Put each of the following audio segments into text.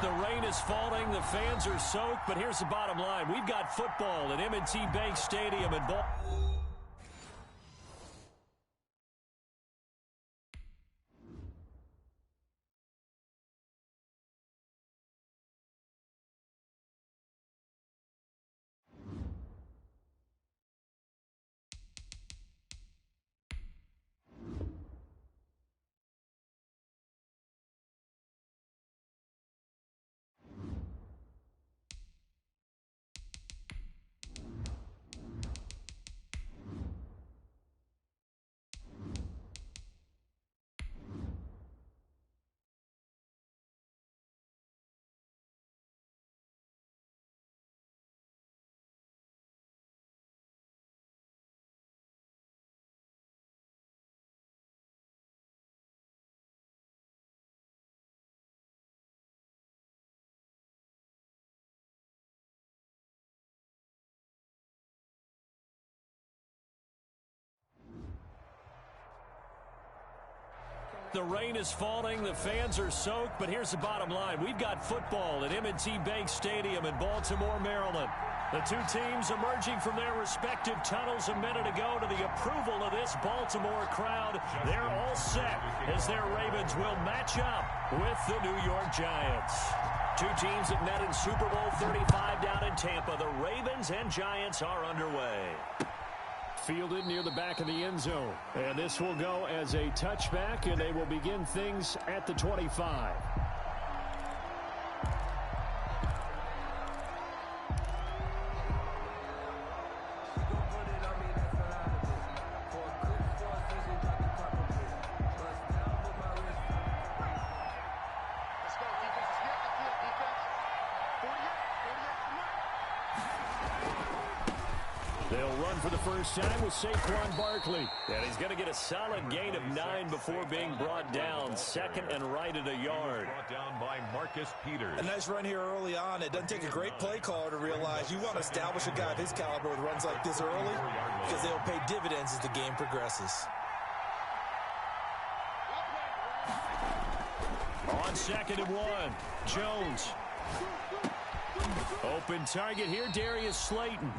The rain is falling, the fans are soaked, but here's the bottom line. We've got football at M&T Bank Stadium in Baltimore. The rain is falling, the fans are soaked, but here's the bottom line. We've got football at M&T Bank Stadium in Baltimore, Maryland. The two teams emerging from their respective tunnels a minute ago to the approval of this Baltimore crowd. They're all set as their Ravens will match up with the New York Giants. Two teams that met in Super Bowl 35 down in Tampa. The Ravens and Giants are underway. Fielded near the back of the end zone. And this will go as a touchback, and they will begin things at the 25. They'll run for the first time with Saquon Barkley. And he's going to get a solid gain of 9 before being brought down. Second and right at a yard. Brought down by Marcus Peters. A nice run here early on. It doesn't take a great play caller to realize you want to establish a guy of his caliber with runs like this early because they'll pay dividends as the game progresses. On 2nd and 1, Jones. Open target here, Darius Slayton.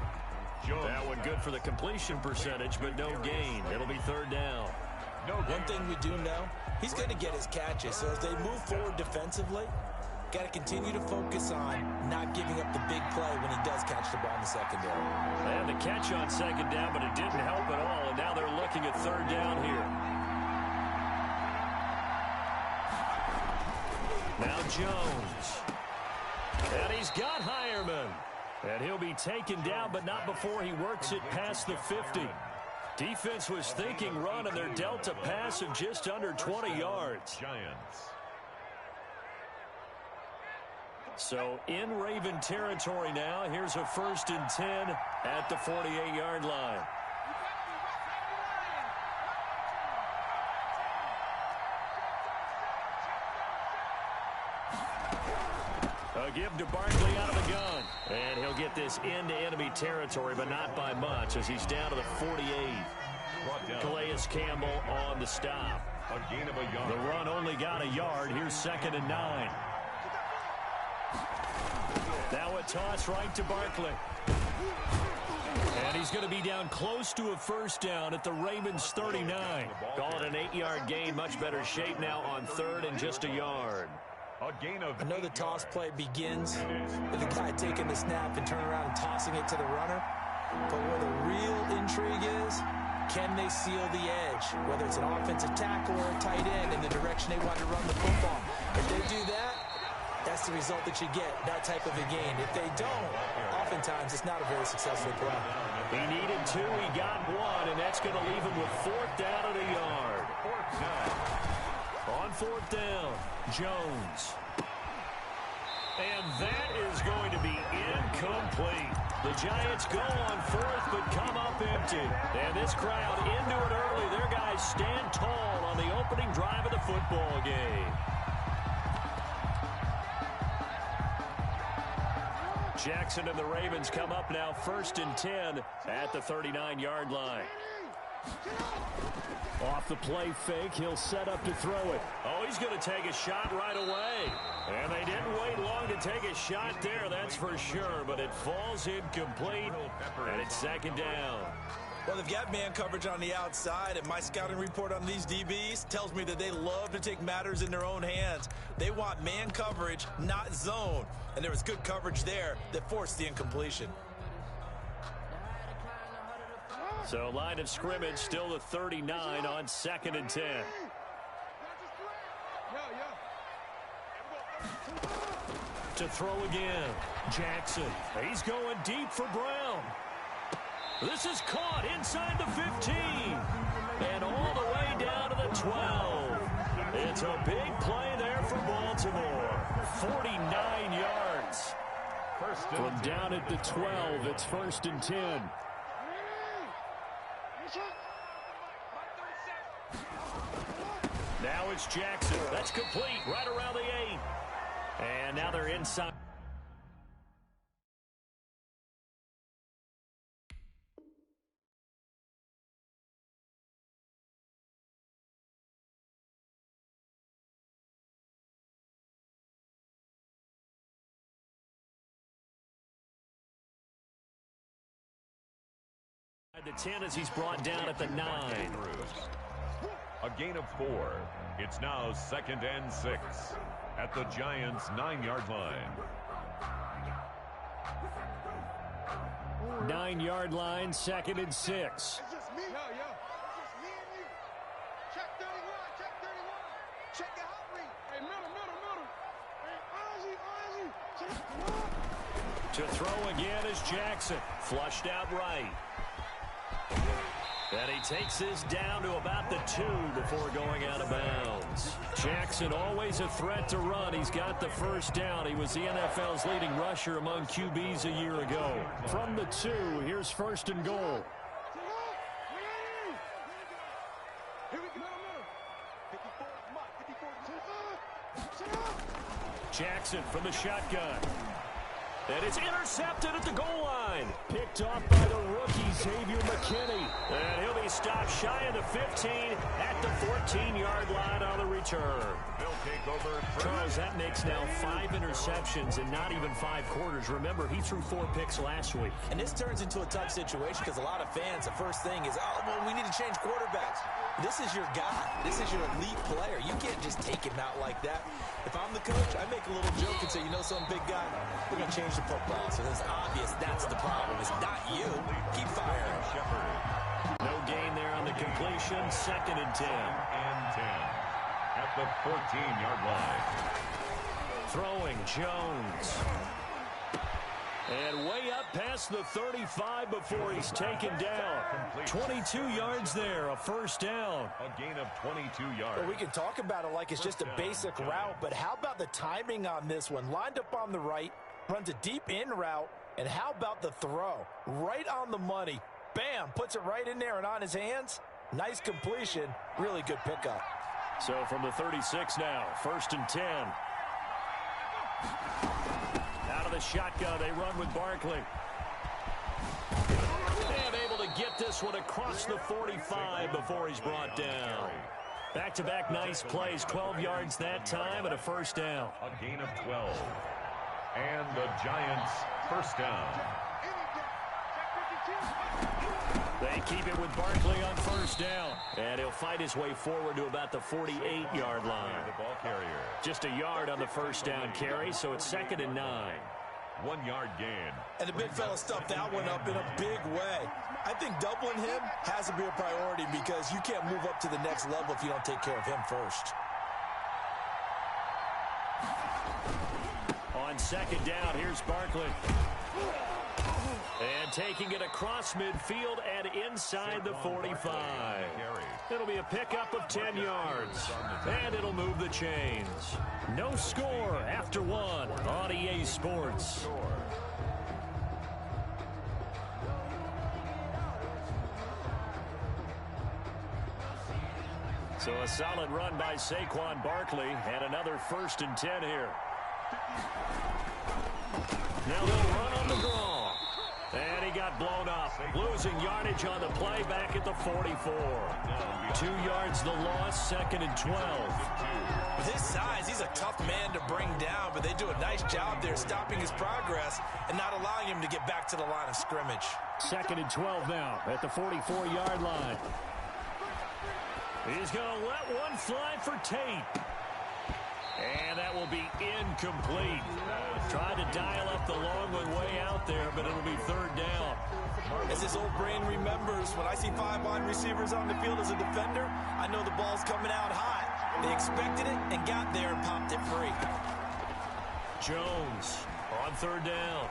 That one good for the completion percentage, but no gain. It'll be 3rd down. One thing we do know, he's going to get his catches. So as they move forward defensively, got to continue to focus on not giving up the big play when he does catch the ball in the secondary. They had the catch on 2nd down, but it didn't help at all, and now they're looking at 3rd down here. Now Jones. And he's got Hireman. And he'll be taken down, but not before he works it past the 50. Defense was thinking run, and they're dealt a pass of just under 20 yards. Giants. So in Raven territory now. Here's a 1st and 10 at the 48-yard line. A give to Barkley out of the gun. And he'll get this into enemy territory, but not by much as he's down to the 48. Calais Campbell on the stop. A gain of a yard. The run only got a yard. Here's 2nd and 9. Now a toss right to Barkley. And he's going to be down close to a 1st down at the Ravens 39. Call it an 8-yard gain. Much better shape now on 3rd and just a yard. I know the toss play begins with the guy taking the snap and turning around and tossing it to the runner. But where the real intrigue is, can they seal the edge? Whether it's an offensive tackle or a tight end in the direction they want to run the football. If they do that, that's the result that you get, that type of a gain. If they don't, oftentimes it's not a very successful play. He needed 2, he got 1, and that's going to leave him with 4th down at a yard. On 4th down, Jones. And that is going to be incomplete. The Giants go on 4th but come up empty. And this crowd into it early. Their guys stand tall on the opening drive of the football game. Jackson and the Ravens come up now 1st and 10 at the 39-yard line. Off the play fake, he'll set up to throw it. Oh, he's going to take a shot right away. And they didn't wait long to take a shot there, that's for sure. But it falls incomplete, and it's second down. Well, they've got man coverage on the outside, and my scouting report on these DBs tells me that they love to take matters in their own hands. They want man coverage, not zone. And there was good coverage there that forced the incompletion. So line of scrimmage still the 39 on 2nd and 10. To throw again. Jackson. He's going deep for Brown. This is caught inside the 15. And all the way down to the 12. It's a big play there for Baltimore. 49 yards. From down at the 12, it's 1st and 10. Now it's Jackson. That's complete right around the 8. And now they're inside. The 10 as he's brought down at the 9. A gain of 4. It's now 2nd and 6 at the Giants' 9-yard line. 9-yard line, 2nd and 6. It's just me. It's just me and you. Check 31. Check 31. Check your hot read. Hey, middle. To throw again is Jackson. Flushed out right. And he takes this down to about the 2 before going out of bounds. Jackson always a threat to run. He's got the first down. He was the NFL's leading rusher among QBs a year ago. From the 2, here's 1st and goal. Jackson from the shotgun. And it's intercepted at the goal line. Picked off by the rookie, Xavier McKinney. And he'll be stopped shy of the 15 at the 14-yard line on the return. They'll take over. Charles, that makes now 5 interceptions in not even 5 quarters. Remember, he threw 4 picks last week. And this turns into a tough situation because a lot of fans, the first thing is, oh, well, we need to change quarterbacks. This is your guy. This is your elite player. You can't just take him out like that. If I'm the coach, I make a little joke and say, you know some big guy, we're going to change the football. So it's obvious that's the problem. It's not you. Keep firing. No gain there on the completion. 2nd and 10. And 10 at the 14-yard line. Throwing Jones. And way up past the 35 before he's taken down. 22 yards there, a first down. A gain of 22 yards. Well, we can talk about it like it's just a basic route, but how about the timing on this one? Lined up on the right, runs a deep in route, and how about the throw? Right on the money. Bam, puts it right in there and on his hands. Nice completion, really good pickup. So from the 36 now, 1st and 10. Out of the shotgun, they run with Barkley. And able to get this one across the 45 before he's brought down. Back-to-back nice plays, 12 yards that time and a first down. A gain of 12. And the Giants' first down. They keep it with Barkley on first down. And he'll fight his way forward to about the 48-yard line. The ball carrier. Just a yard on the first down carry, so it's 2nd and 9. 1-yard gain. And the big fella stuffed that one up in a big way. I think doubling him has to be a priority because you can't move up to the next level if you don't take care of him first. On 2nd down, here's Barkley. And taking it across midfield and inside the 45. It'll be a pickup of 10 yards. And it'll move the chains. No score after 1 on EA Sports. So a solid run by Saquon Barkley and another 1st and 10 here. Now they'll run on the draw. And he got blown up. Losing yardage on the play back at the 44. 2 yards the loss, 2nd and 12. With his size, he's a tough man to bring down, but they do a nice job there stopping his progress and not allowing him to get back to the line of scrimmage. 2nd and 12 now at the 44-yard line. He's going to let one fly for Tate. And that will be incomplete. Tried to dial up the long one way out there, but it'll be 3rd down. As his old brain remembers, when I see 5 wide receivers on the field as a defender, I know the ball's coming out hot. They expected it and got there and popped it free. Jones on 3rd down.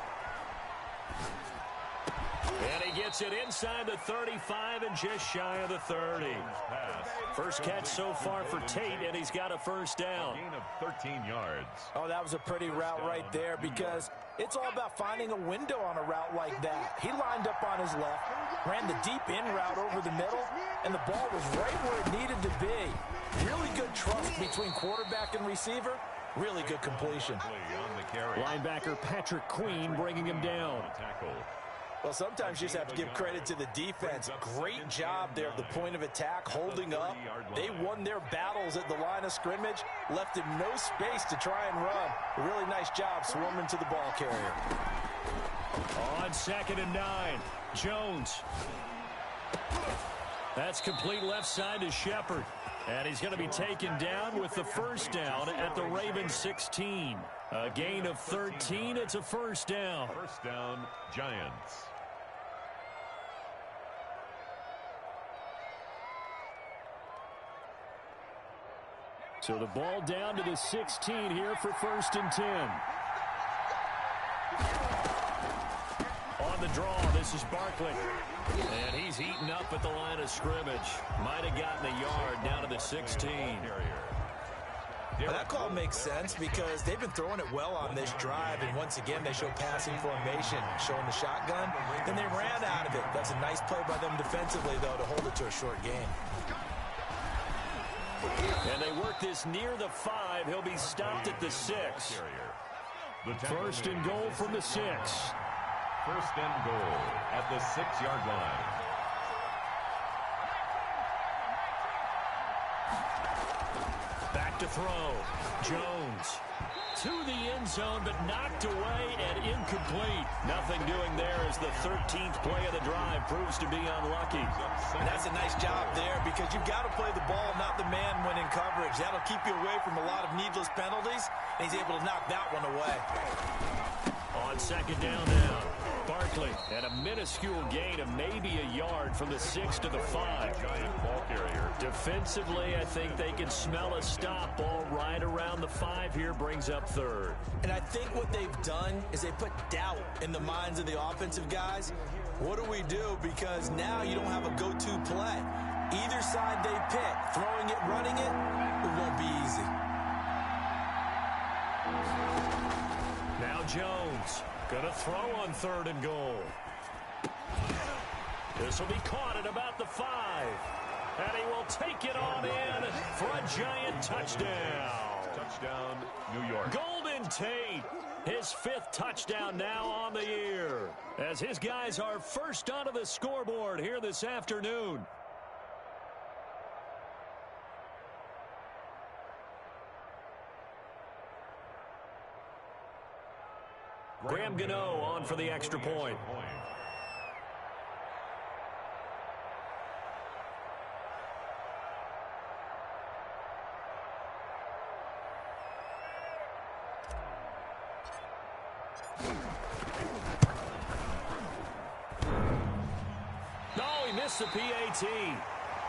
And he gets it inside the 35 and just shy of the 30. First catch so far for Tate, and he's got a 1st down. Gain of 13 yards. Oh, that was a pretty route right there because it's all about finding a window on a route like that. He lined up on his left, ran the deep in route over the middle, and the ball was right where it needed to be. Really good trust between quarterback and receiver. Really good completion. Linebacker Patrick Queen bringing him down. Well, sometimes you just have to give credit to the defense. Great job there at the point of attack, holding up. They won their battles at the line of scrimmage, left him no space to try and run. A really nice job swarming to the ball carrier. On 2nd and 9, Jones. That's complete left side to Shepard. And he's going to be taken down with the 1st down at the Ravens 16. A gain of 13. It's a 1st down. 1st down, Giants. So the ball down to the 16 here for 1st and 10. On the draw, this is Barkley. And he's eaten up at the line of scrimmage. Might have gotten a yard down to the 16. Well, that call makes sense because they've been throwing it well on this drive, and once again they show passing formation, showing the shotgun. Then they ran out of it. That's a nice play by them defensively, though, to hold it to a short gain. And they work this near the 5. He'll be stopped at the 6. 1st and goal from the 6. 1st and goal at the 6-yard line. Back to throw. Jones to the end zone, but knocked away and incomplete. Nothing doing there as the 13th play of the drive proves to be unlucky. And that's a nice job there because you've got to play the ball, not the man when in coverage. That'll keep you away from a lot of needless penalties, and he's able to knock that one away. On 2nd down now, Barkley at a minuscule gain of maybe a yard from the 6 to the 5. Giant ball carrier. Defensively, I think they can smell a stop ball right around the 5 here, brings up 3rd. And I think what they've done is they put doubt in the minds of the offensive guys. What do we do? Because now you don't have a go-to play. Either side they pick, throwing it, running it, it won't be easy. Now Jones going to throw on 3rd and goal. This will be caught at about the 5. And he will take it on in for a Giant touchdown. Touchdown, New York. Golden Tate, his 5th touchdown now on the year, as his guys are first onto the scoreboard here this afternoon. Graham Gano on for the extra point. No, he missed the PAT.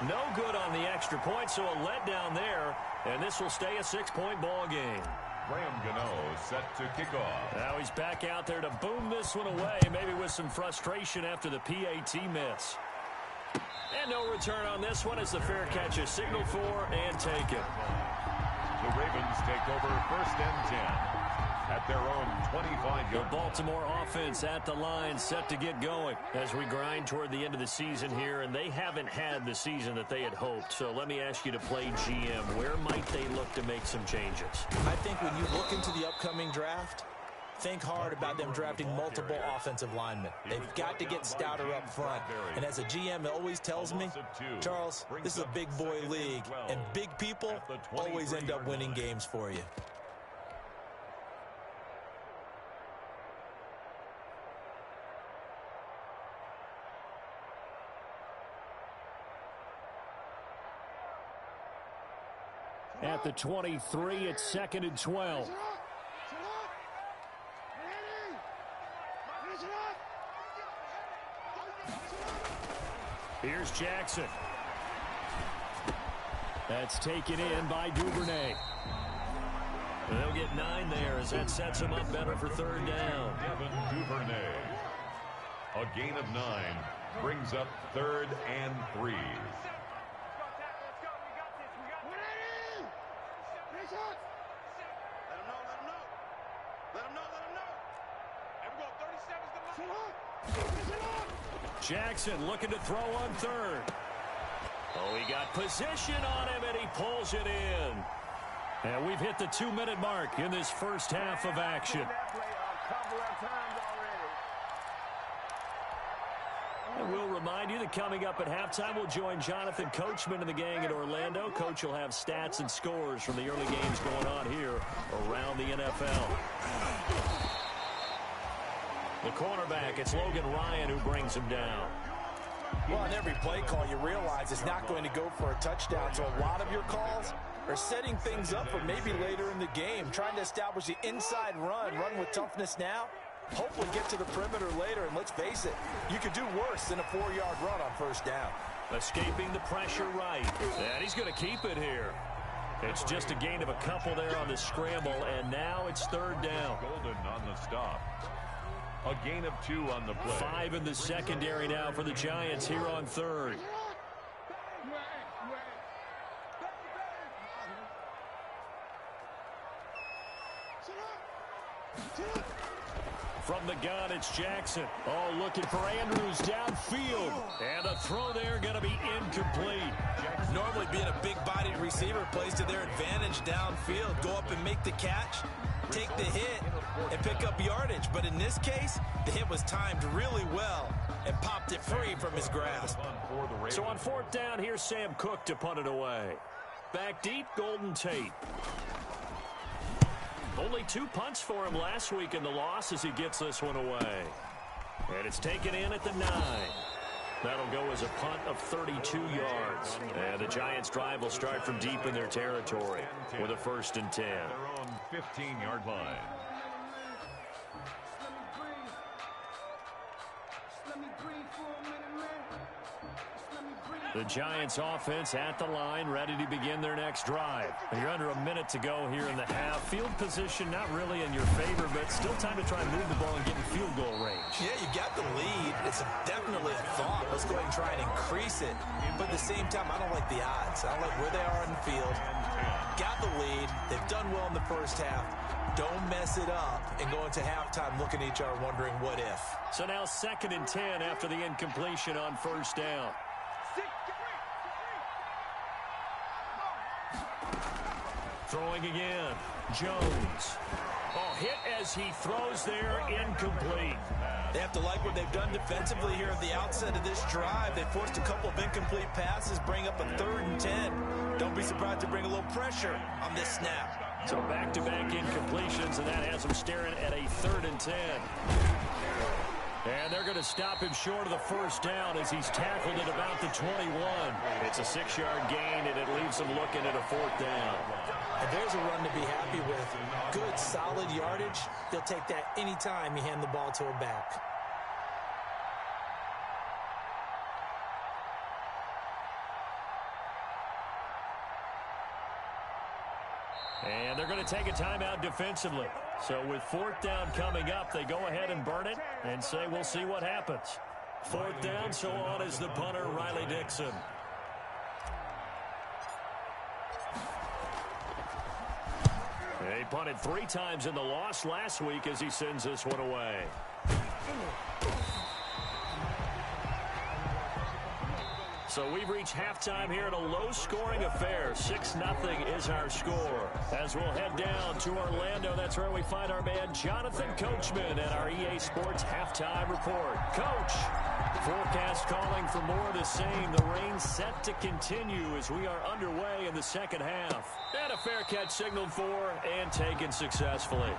No good on the extra point, so a letdown there, and this will stay a 6-point ball game. Graham Gano set to kick off. Now he's back out there to boom this one away, maybe with some frustration after the PAT miss. And no return on this one as the fair catch is signaled for and taken. The Ravens take over 1st and 10 at their own 25-yard. The Baltimore offense at the line, set to get going as we grind toward the end of the season here, and they haven't had the season that they had hoped. So let me ask you to play GM. Where might they look to make some changes? I think when you look into the upcoming draft, think hard about them drafting multiple offensive linemen. They've got to get stouter up front. And as a GM always tells me, Charles, this is a big boy league, and big people always end up winning games for you. At the 23, it's 2nd and 12. Here's Jackson. That's taken in by Duvernay. They'll get 9 there as that sets them up better for 3rd down. Devin Duvernay. A gain of 9 brings up 3rd and 3. Jackson looking to throw on 3rd. Oh, he got position on him, and he pulls it in. And we've hit the 2-minute mark in this first half of action. And we'll remind you that coming up at halftime, we'll join Jonathan Coachman and the gang in Orlando. Coach will have stats and scores from the early games going on here around the NFL. The cornerback, it's Logan Ryan who brings him down. Well, on every play call, you realize it's not going to go for a touchdown, so a lot of your calls are setting things up for maybe later in the game, trying to establish the inside run with toughness now, hopefully get to the perimeter later, and let's face it, you could do worse than a 4-yard run on 1st down. Escaping the pressure right, and he's going to keep it here. It's just a gain of a couple there on the scramble, and now it's 3rd down. Golden on the stop. A gain of 2 on the play. 5 in the secondary now for the Giants here on 3rd. From the gun, it's Jackson. Oh, looking for Andrews downfield. And a throw there going to be incomplete. Normally being a big-bodied receiver plays to their advantage downfield. Go up and make the catch, take the hit, and pick up yardage. But in this case, the hit was timed really well and popped it free from his grasp. So on 4th down, here's Sam Cook to punt it away. Back deep, Golden Tate. Only 2 punts for him last week in the loss as he gets this one away. And it's taken in at the 9. That'll go as a punt of 32 yards. And the Giants' drive will start from deep in their territory with a 1st and 10. Their own 15-yard line. The Giants offense at the line, ready to begin their next drive. And you're under a minute to go here in the half. Field position not really in your favor, but still time to try and move the ball and get in field goal range. Yeah, you got the lead. It's definitely a thought. Let's go ahead and try and increase it. But at the same time, I don't like the odds. I don't like where they are in the field. Got the lead. They've done well in the first half. Don't mess it up and go into halftime looking at each other wondering what if. So now 2nd and 10 after the incompletion on 1st down. Throwing again, Jones. Oh, hit as he throws there, incomplete. They have to like what they've done defensively here at the outset of this drive. They forced a couple of incomplete passes, bring up a 3rd and 10. Don't be surprised to bring a little pressure on this snap. So back-to-back incompletions, and that has them staring at a 3rd and 10. And they're going to stop him short of the 1st down as he's tackled at about the 21. It's a 6-yard gain, and it leaves them looking at a 4th down. And there's a run to be happy with. Good, solid yardage. They'll take that anytime you hand the ball to a back. And they're going to take a timeout defensively. So with 4th down coming up, they go ahead and burn it and say we'll see what happens. 4th down, so on is the punter, Riley Dixon. He punted 3 times in the loss last week as he sends this one away. So we've reached halftime here in a low-scoring affair. 6-0 is our score. As we'll head down to Orlando, that's where we find our man Jonathan Coachman at our EA Sports Halftime Report. Coach, forecast calling for more of the same. The rain set to continue as we are underway in the second half. And a fair catch signaled for and taken successfully.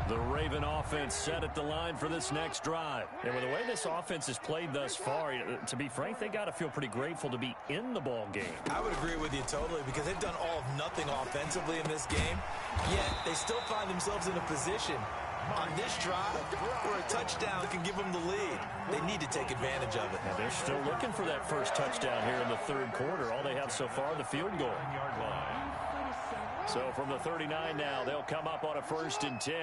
The Raven offense set at the line for this next drive. And with the way this offense has played thus far, to be frank, they got to feel pretty grateful to be in the ball game. I would agree with you totally because they've done all of nothing offensively in this game, yet they still find themselves in a position on this drive where a touchdown can give them the lead. They need to take advantage of it. And they're still looking for that first touchdown here in the third quarter. All they have so far, the field goal. So from the 39 now, they'll come up on a 1st and 10.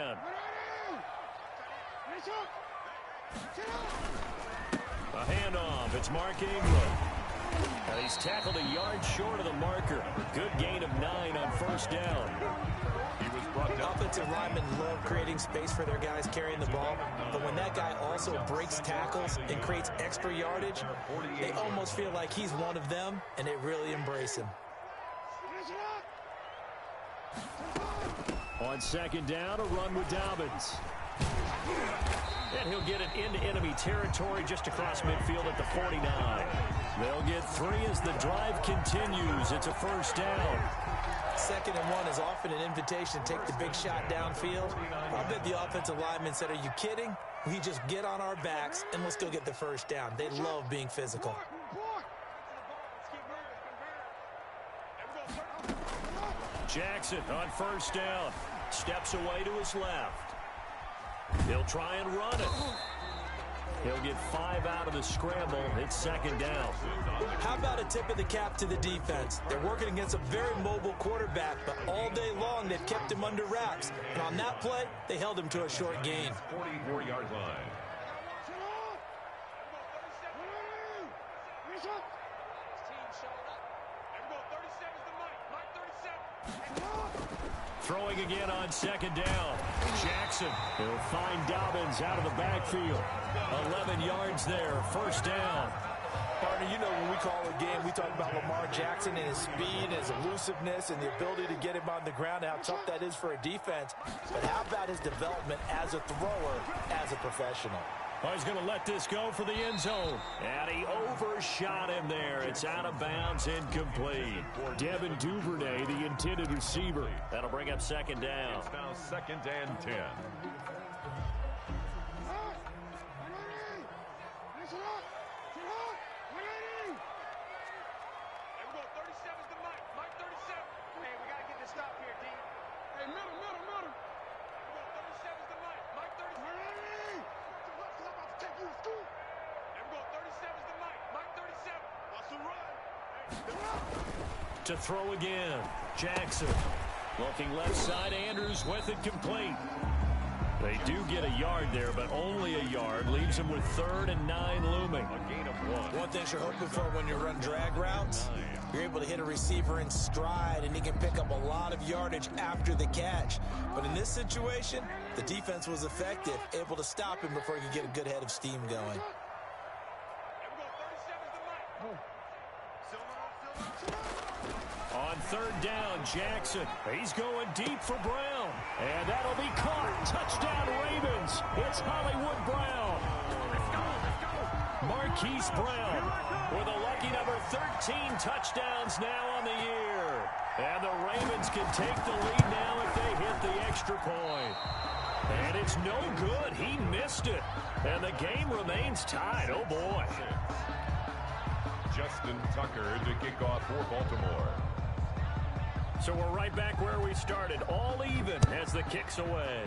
A handoff. It's Mark Ingram. And he's tackled a yard short of the marker. Good gain of 9 on 1st down. He was brought down. Offensive linemen love creating space for their guys carrying the ball, but when that guy also breaks tackles and creates extra yardage, they almost feel like he's one of them, and they really embrace him. On 2nd down, a run with Dobbins. And he'll get it into enemy territory just across midfield at the 49. They'll get 3 as the drive continues. It's a 1st down. 2nd and 1 is often an invitation to take the big shot downfield. I bet the offensive lineman said, "Are you kidding? We just get on our backs and let's go get the 1st down." They love being physical. Jackson on 1st down. Steps away to his left. He'll try and run it. He'll get 5 out of the scramble. It's 2nd down. How about a tip of the cap to the defense? They're working against a very mobile quarterback, but all day long they've kept him under wraps. And on that play, they held him to a short gain. 44-yard line. Throwing again on 2nd down. Jackson, he'll find Dobbins out of the backfield. 11 yards there, 1st down. Partner, you know when we call a game, we talk about Lamar Jackson and his speed, his elusiveness, and the ability to get him on the ground, and how tough that is for a defense. But how about his development as a thrower, as a professional? Oh, he's going to let this go for the end zone. And he overshot him there. It's out of bounds, incomplete. Devin Duvernay, the intended receiver. That'll bring up 2nd down. It's now 2nd and 10. To throw again. Jackson. Looking left side. Andrews with it complete. They do get a yard there, but only a yard. Leaves them with 3rd and 9 looming. A gain of 1. One thing you're hoping for when you run drag routes, you're able to hit a receiver in stride, and he can pick up a lot of yardage after the catch. But in this situation, the defense was effective, able to stop him before he could get a good head of steam going. On 3rd down, Jackson. He's going deep for Brown. And that'll be caught. Touchdown, Ravens. It's Hollywood Brown. Marquise Brown with a lucky number 13 touchdowns now on the year. And the Ravens can take the lead now if they hit the extra point. And it's no good. He missed it. And the game remains tied. Oh, boy. Justin Tucker to kick off for Baltimore. So we're right back where we started, all even as the kick's away.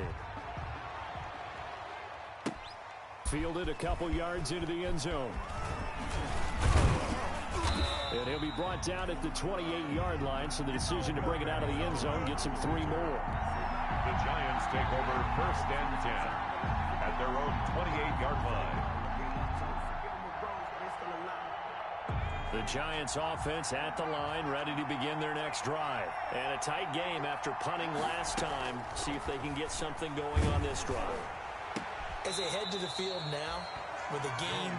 Fielded a couple yards into the end zone. And he'll be brought down at the 28-yard line, so the decision to bring it out of the end zone gets him 3 more. The Giants take over 1st and 10 at their own 28-yard line. The Giants offense at the line, ready to begin their next drive. And a tight game after punting last time. See if they can get something going on this drive. As they head to the field now, with the game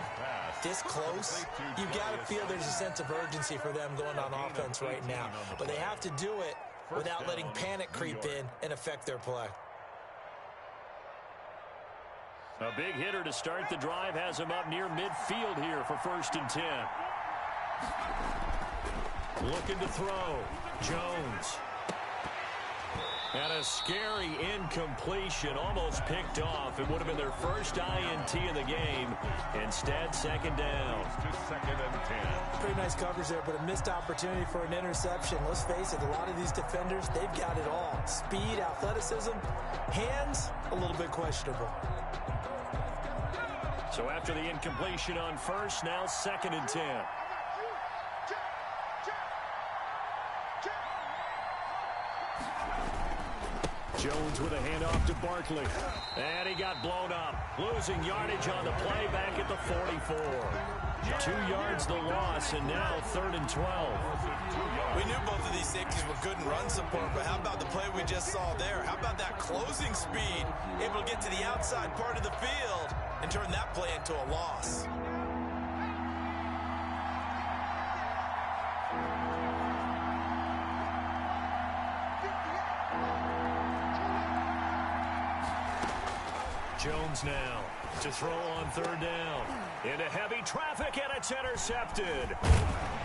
this close, you've got to feel there's a sense of urgency for them going on offense right now. But they have to do it without letting panic creep in and affect their play. A big hitter to start the drive has him up near midfield here for 1st and 10. Looking to throw. Jones. And a scary incompletion, almost picked off. It would have been their first INT in the game. Instead, 2nd down. 2nd and 10. Pretty nice coverage there, but a missed opportunity for an interception. Let's face it, a lot of these defenders, they've got it all. Speed, athleticism, hands, a little bit questionable. So after the incompletion on first, now 2nd and 10. Jones with a handoff to Barkley. And he got blown up. Losing yardage on the play back at the 44. 2 yards the loss, and now 3rd and 12. We knew both of these safeties were good in run support, but how about the play we just saw there? How about that closing speed? Able to get to the outside part of the field and turn that play into a loss. Jones now to throw on 3rd down. Into heavy traffic, and it's intercepted.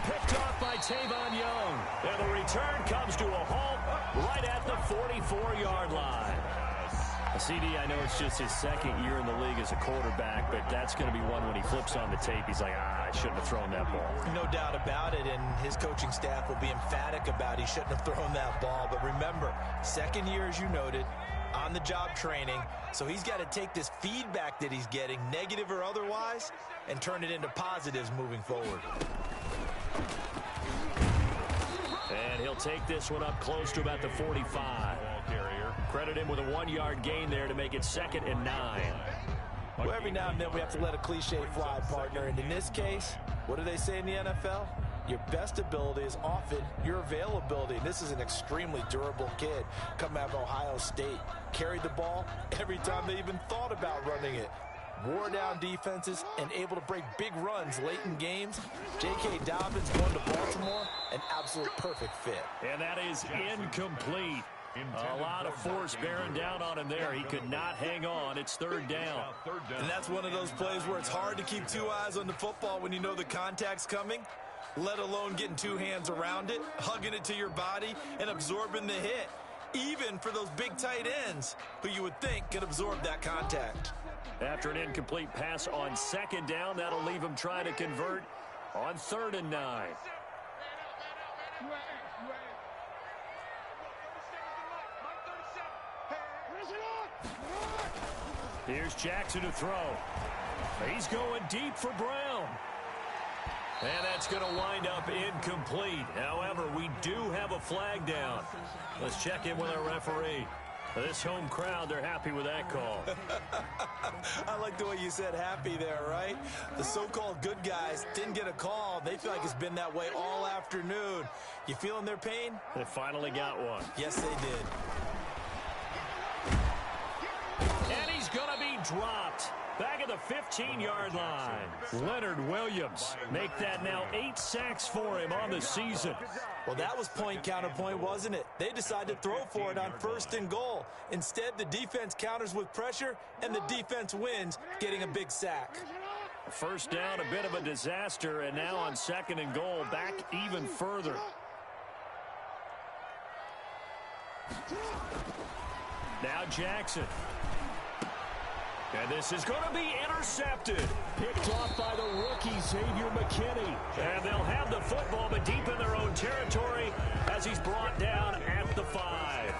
Picked off by Tavon Young. And the return comes to a halt right at the 44-yard line. CD, I know it's just his 2nd year in the league as a quarterback, but that's going to be one when he flips on the tape. He's like, I shouldn't have thrown that ball. No doubt about it, and his coaching staff will be emphatic about he shouldn't have thrown that ball. But remember, 2nd year, as you noted, on-the-job training, so he's got to take this feedback that he's getting, negative or otherwise, and turn it into positives moving forward. And he'll take this one up close to about the 45. Credit him with a 1-yard gain there to make it 2nd and 9. Well, every now and then we have to let a cliche fly, partner. And in this case, what do they say in the NFL? Your best ability is often your availability. And this is an extremely durable kid coming out of Ohio State. Carried the ball every time they even thought about running it. Wore down defenses and able to break big runs late in games. J.K. Dobbins going to Baltimore, an absolute perfect fit. And that is incomplete. A lot of force bearing down on him there. He could not hang on. It's 3rd down. And that's one of those plays where it's hard to keep 2 eyes on the football when you know the contact's coming, let alone getting 2 hands around it, hugging it to your body, and absorbing the hit. Even for those big tight ends who you would think could absorb that contact. After an incomplete pass on 2nd down, that'll leave him trying to convert on 3rd and 9. Here's Jackson to throw. He's going deep for Brown. And that's going to wind up incomplete. However, we do have a flag down. Let's check in with our referee. This home crowd, they're happy with that call. I like the way you said happy there, right? The so-called good guys didn't get a call. They feel like it's been that way all afternoon. You feeling their pain? They finally got one. Yes, they did. And he's going to be dropped. Back at the 15-yard line. Leonard Williams make that now 8 sacks for him on the season. Well, that was point counterpoint, wasn't it? They decided to throw for it on 1st and goal. Instead, the defense counters with pressure, and the defense wins, getting a big sack. 1st down, a bit of a disaster, and now on 2nd and goal, back even further. Now Jackson. And this is going to be intercepted. Picked off by the rookie, Xavier McKinney. And they'll have the football, but deep in their own territory as he's brought down at the 5.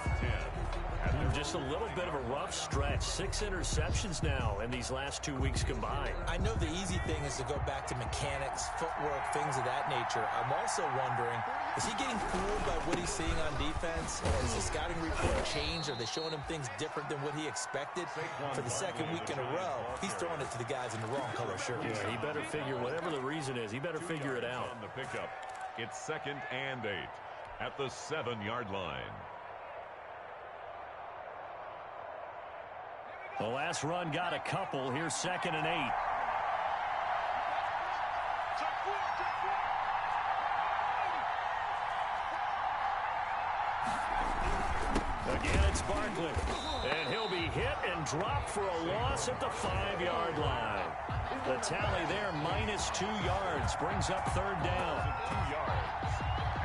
And we've just just a little bit of a rough stretch. 6 interceptions now in these last 2 weeks combined. I know the easy thing is to go back to mechanics, footwork, things of that nature. I'm also wondering, is he getting fooled by what he's seeing on defense? Has the scouting report changed? Are they showing him things different than what he expected? For the second week in a row, he's throwing it to the guys in the wrong color shirt. Yeah, he better figure, whatever the reason is, he better figure it out. On the pickup, it's 2nd and 8 at the 7-yard line. The last run got a couple. Here's 2nd and 8. Again, it's Barkley. And he'll be hit and dropped for a loss at the 5-yard line. The tally there, -2 yards, brings up 3rd down. 2 yards.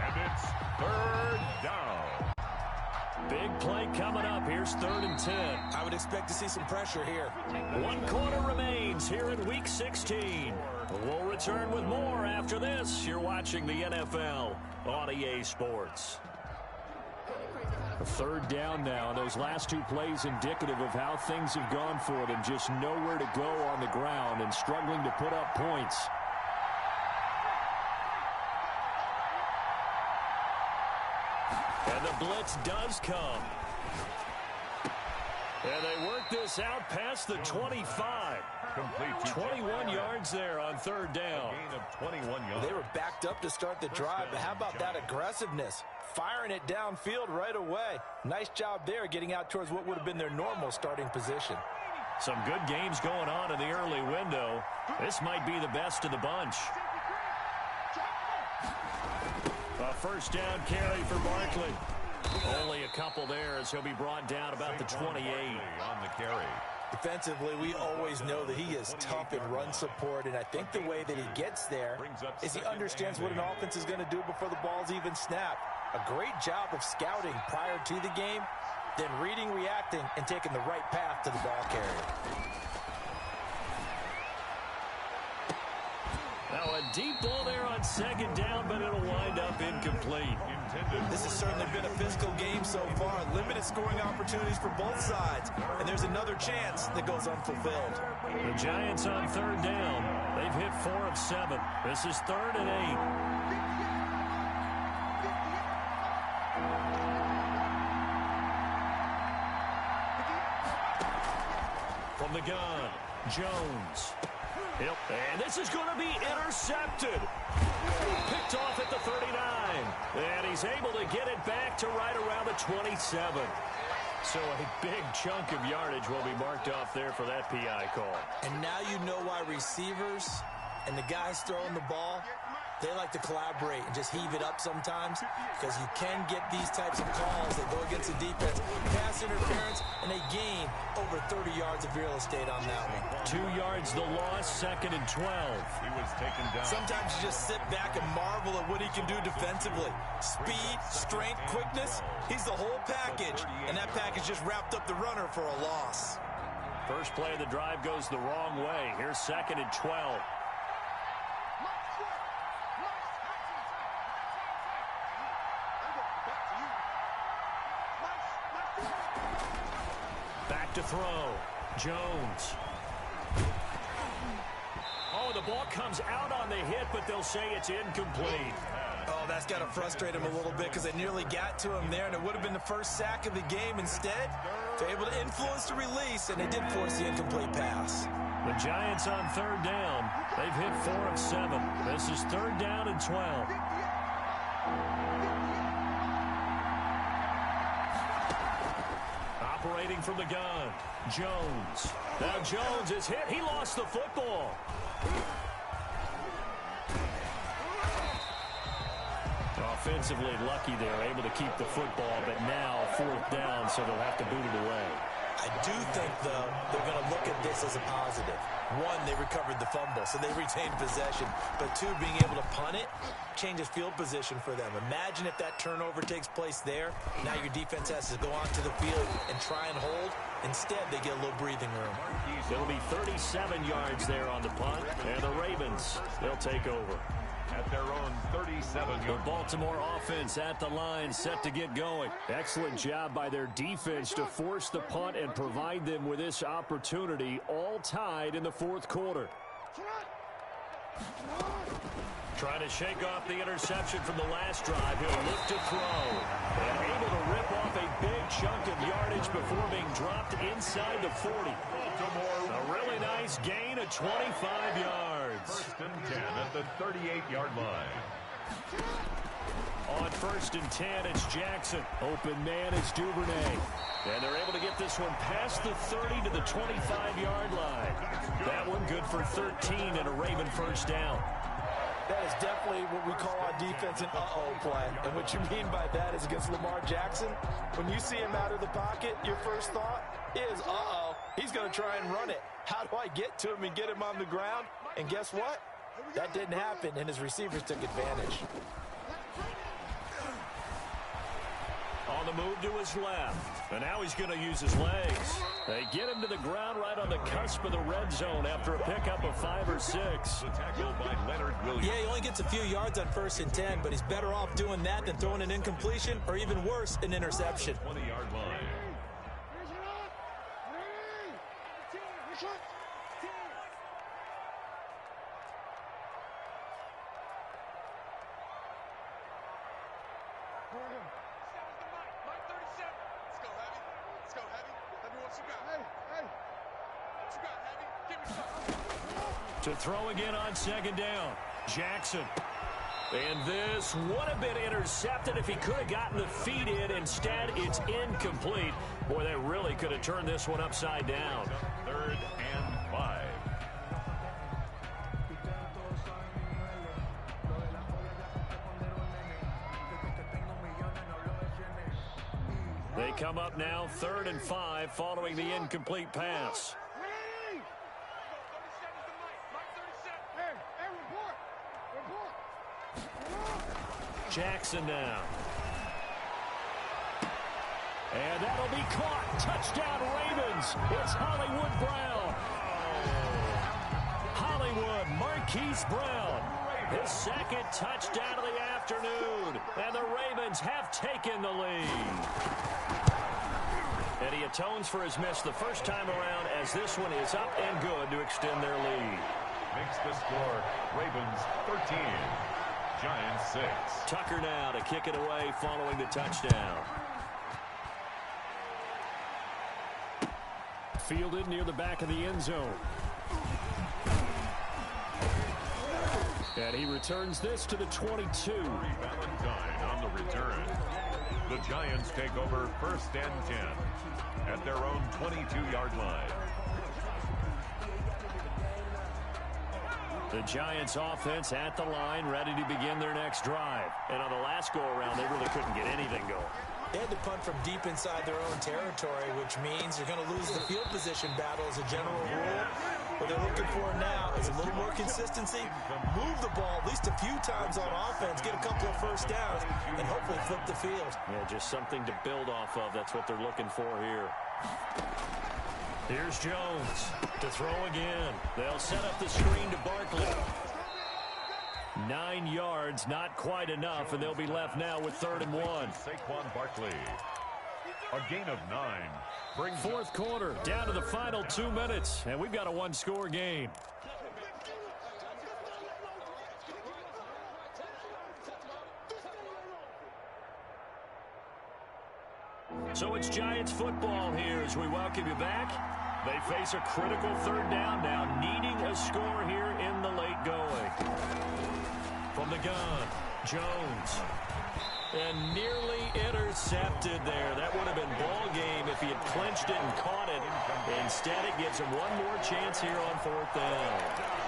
And it's 3rd down. Big play coming up. Here's 3rd and 10. I would expect to see some pressure here. 1 quarter remains here in Week 16. We'll return with more after this. You're watching the NFL on EA Sports. 3rd down now, and those last 2 plays indicative of how things have gone for them. Just nowhere to go on the ground and struggling to put up points. And the blitz does come. And they work this out past the 25. Complete 21 yards there on 3rd down. A gain of 21 yards. They were backed up to start the drive, but how about that aggressiveness? Firing it downfield right away. Nice job there getting out towards what would have been their normal starting position. Some good games going on in the early window. This might be the best of the bunch. A 1st down carry for Barkley. Only a couple there as he'll be brought down about the 28. On the carry. Defensively, we always know that he is tough in run support, and I think the way that he gets there is he understands what an offense is going to do before the ball's even snapped. A great job of scouting prior to the game, then reading, reacting, and taking the right path to the ball carrier. Now a deep ball there on 2nd down, but it'll wind up incomplete. This has certainly been a physical game so far. Limited scoring opportunities for both sides, and there's another chance that goes unfulfilled. The Giants on 3rd down. They've hit 4 of 7. This is 3rd and 8. From the gun, Jones. And this is going to be intercepted. Picked off at the 39. And he's able to get it back to right around the 27. So a big chunk of yardage will be marked off there for that PI call. And now you know why receivers and the guys throwing the ball, they like to collaborate and just heave it up sometimes, because you can get these types of calls that go against the defense. Pass interference, and they gain over 30 yards of real estate on that one. 2 yards the loss, 2nd and 12. He was taken down. Sometimes you just sit back and marvel at what he can do defensively. Speed, strength, quickness, he's the whole package, and that package just wrapped up the runner for a loss. First play of the drive goes the wrong way. Here's 2nd and 12. Back to throw. Jones. Oh, the ball comes out on the hit, but they'll say it's incomplete. Oh, that's got to frustrate him a little bit, because they nearly got to him there, and it would have been the first sack of the game. Instead, they're able to influence the release, and they did force the incomplete pass. The Giants on 3rd down. They've hit 4 of 7. This is 3rd down and 12. Operating from the gun, Jones. Now Jones is hit. He lost the football. Offensively lucky they're able to keep the football, but now 4th down, so they'll have to boot it away. I do think, though, they're going to look at this as a positive. One, they recovered the fumble, so they retained possession. But two, being able to punt it changes field position for them. Imagine if that turnover takes place there. Now your defense has to go onto the field and try and hold. Instead, they get a little breathing room. It'll be 37 yards there on the punt, and the Ravens, they'll take over. at their own 37-yard. The Baltimore offense at the line, set to get going. Excellent job by their defense to force the punt and provide them with this opportunity, all tied in the fourth quarter. Trying to shake off the interception from the last drive. He'll look to throw. And able to rip off a big chunk of yardage before being dropped inside the 40. Baltimore, A really nice gain of 25 yards. first and 10 at the 38-yard line. On first and 10, it's Jackson. Open man is Duvernay. And they're able to get this one past the 30 to the 25-yard line. That one good for 13 and a Raven first down. That is definitely what we call on defense an uh-oh play. And what you mean by that is against Lamar Jackson, when you see him out of the pocket, your first thought is, uh-oh, he's going to try and run it. How do I get to him and get him on the ground? And guess what? That didn't happen, and his receivers took advantage. On the move to his left. And now he's going to use his legs. They get him to the ground right on the cusp of the red zone after a pickup of 5 or 6. The tackle by Leonard Williams. Yeah, he only gets a few yards on first and 10, but he's better off doing that than throwing an incompletion or even worse, an interception. 20-yard line. To throw again on second down. Jackson. And this would have been intercepted if he could have gotten the feet in. Instead, it's incomplete. Boy, they really could have turned this one upside down. 3rd and 5. They come up now 3rd and 5 following the incomplete pass. Jackson now. And that'll be caught. Touchdown Ravens. It's Hollywood Brown. Hollywood Marquise Brown. His second touchdown of the afternoon. And the Ravens have taken the lead. And he atones for his miss the first time around as this one is up and good to extend their lead. Makes the score Ravens 13. Giants 6. Tucker now to kick it away following the touchdown. Fielded near the back of the end zone. And he returns this to the 22. Valentine on the return. The Giants take over 1st and 10 at their own 22-yard line. The Giants offense at the line, ready to begin their next drive. And on the last go-around, they really couldn't get anything going. They had to punt from deep inside their own territory, which means you're going to lose the field position battle as a general rule. What they're looking for now is a little more consistency, move the ball at least a few times on offense, get a couple of first downs, and hopefully flip the field. Yeah, just something to build off of. That's what they're looking for here. Here's Jones to throw again. They'll set up the screen to Barkley. 9 yards, not quite enough, and they'll be left now with 3rd and 1. Saquon Barkley. A gain of 9. Brings Fourth quarter, down to the final 2 minutes, and we've got a one-score game. So it's Giants football here as we welcome you back. They face a critical 3rd down now, needing a score here in the late going. From the gun, Jones. And nearly intercepted there. That would have been ball game if he had clinched it and caught it. Instead, it gives him one more chance here on 4th down.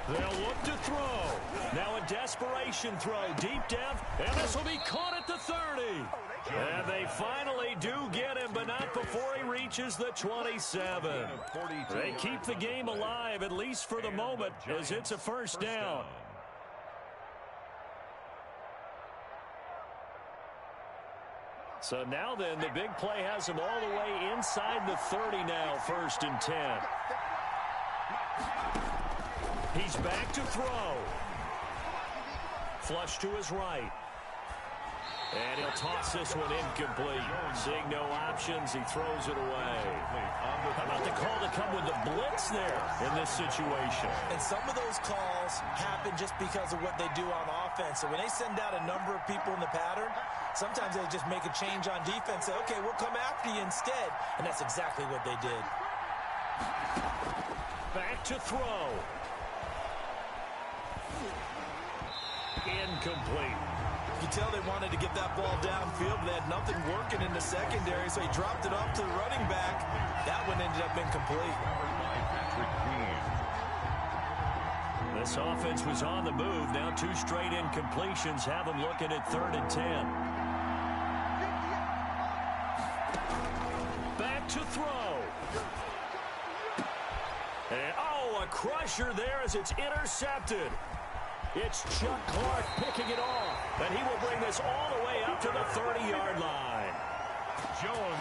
They'll look to throw. Now a desperation throw deep down, and this will be caught at the 30. And they finally do get him, but not before he reaches the 27. They keep the game alive, at least for the moment, as it's a first down. So now then, the big play has him all the way inside the 30 now, 1st and 10. He's back to throw. Flush to his right. And he'll toss this one incomplete. Seeing no options, he throws it away. How about the call to come with the blitz there in this situation? And some of those calls happen just because of what they do on offense. So when they send out a number of people in the pattern, sometimes they just make a change on defense. Say, okay, we'll come after you instead. And that's exactly what they did. Back to throw. Incomplete. You tell they wanted to get that ball downfield, but they had nothing working in the secondary, so he dropped it off to the running back. That one ended up incomplete. This offense was on the move. Now 2 straight incompletions have them looking at 3rd and 10. Back to throw. And, a crusher there as it's intercepted. It's Chuck Clark picking it off, and he will bring this all the way up to the 30-yard line.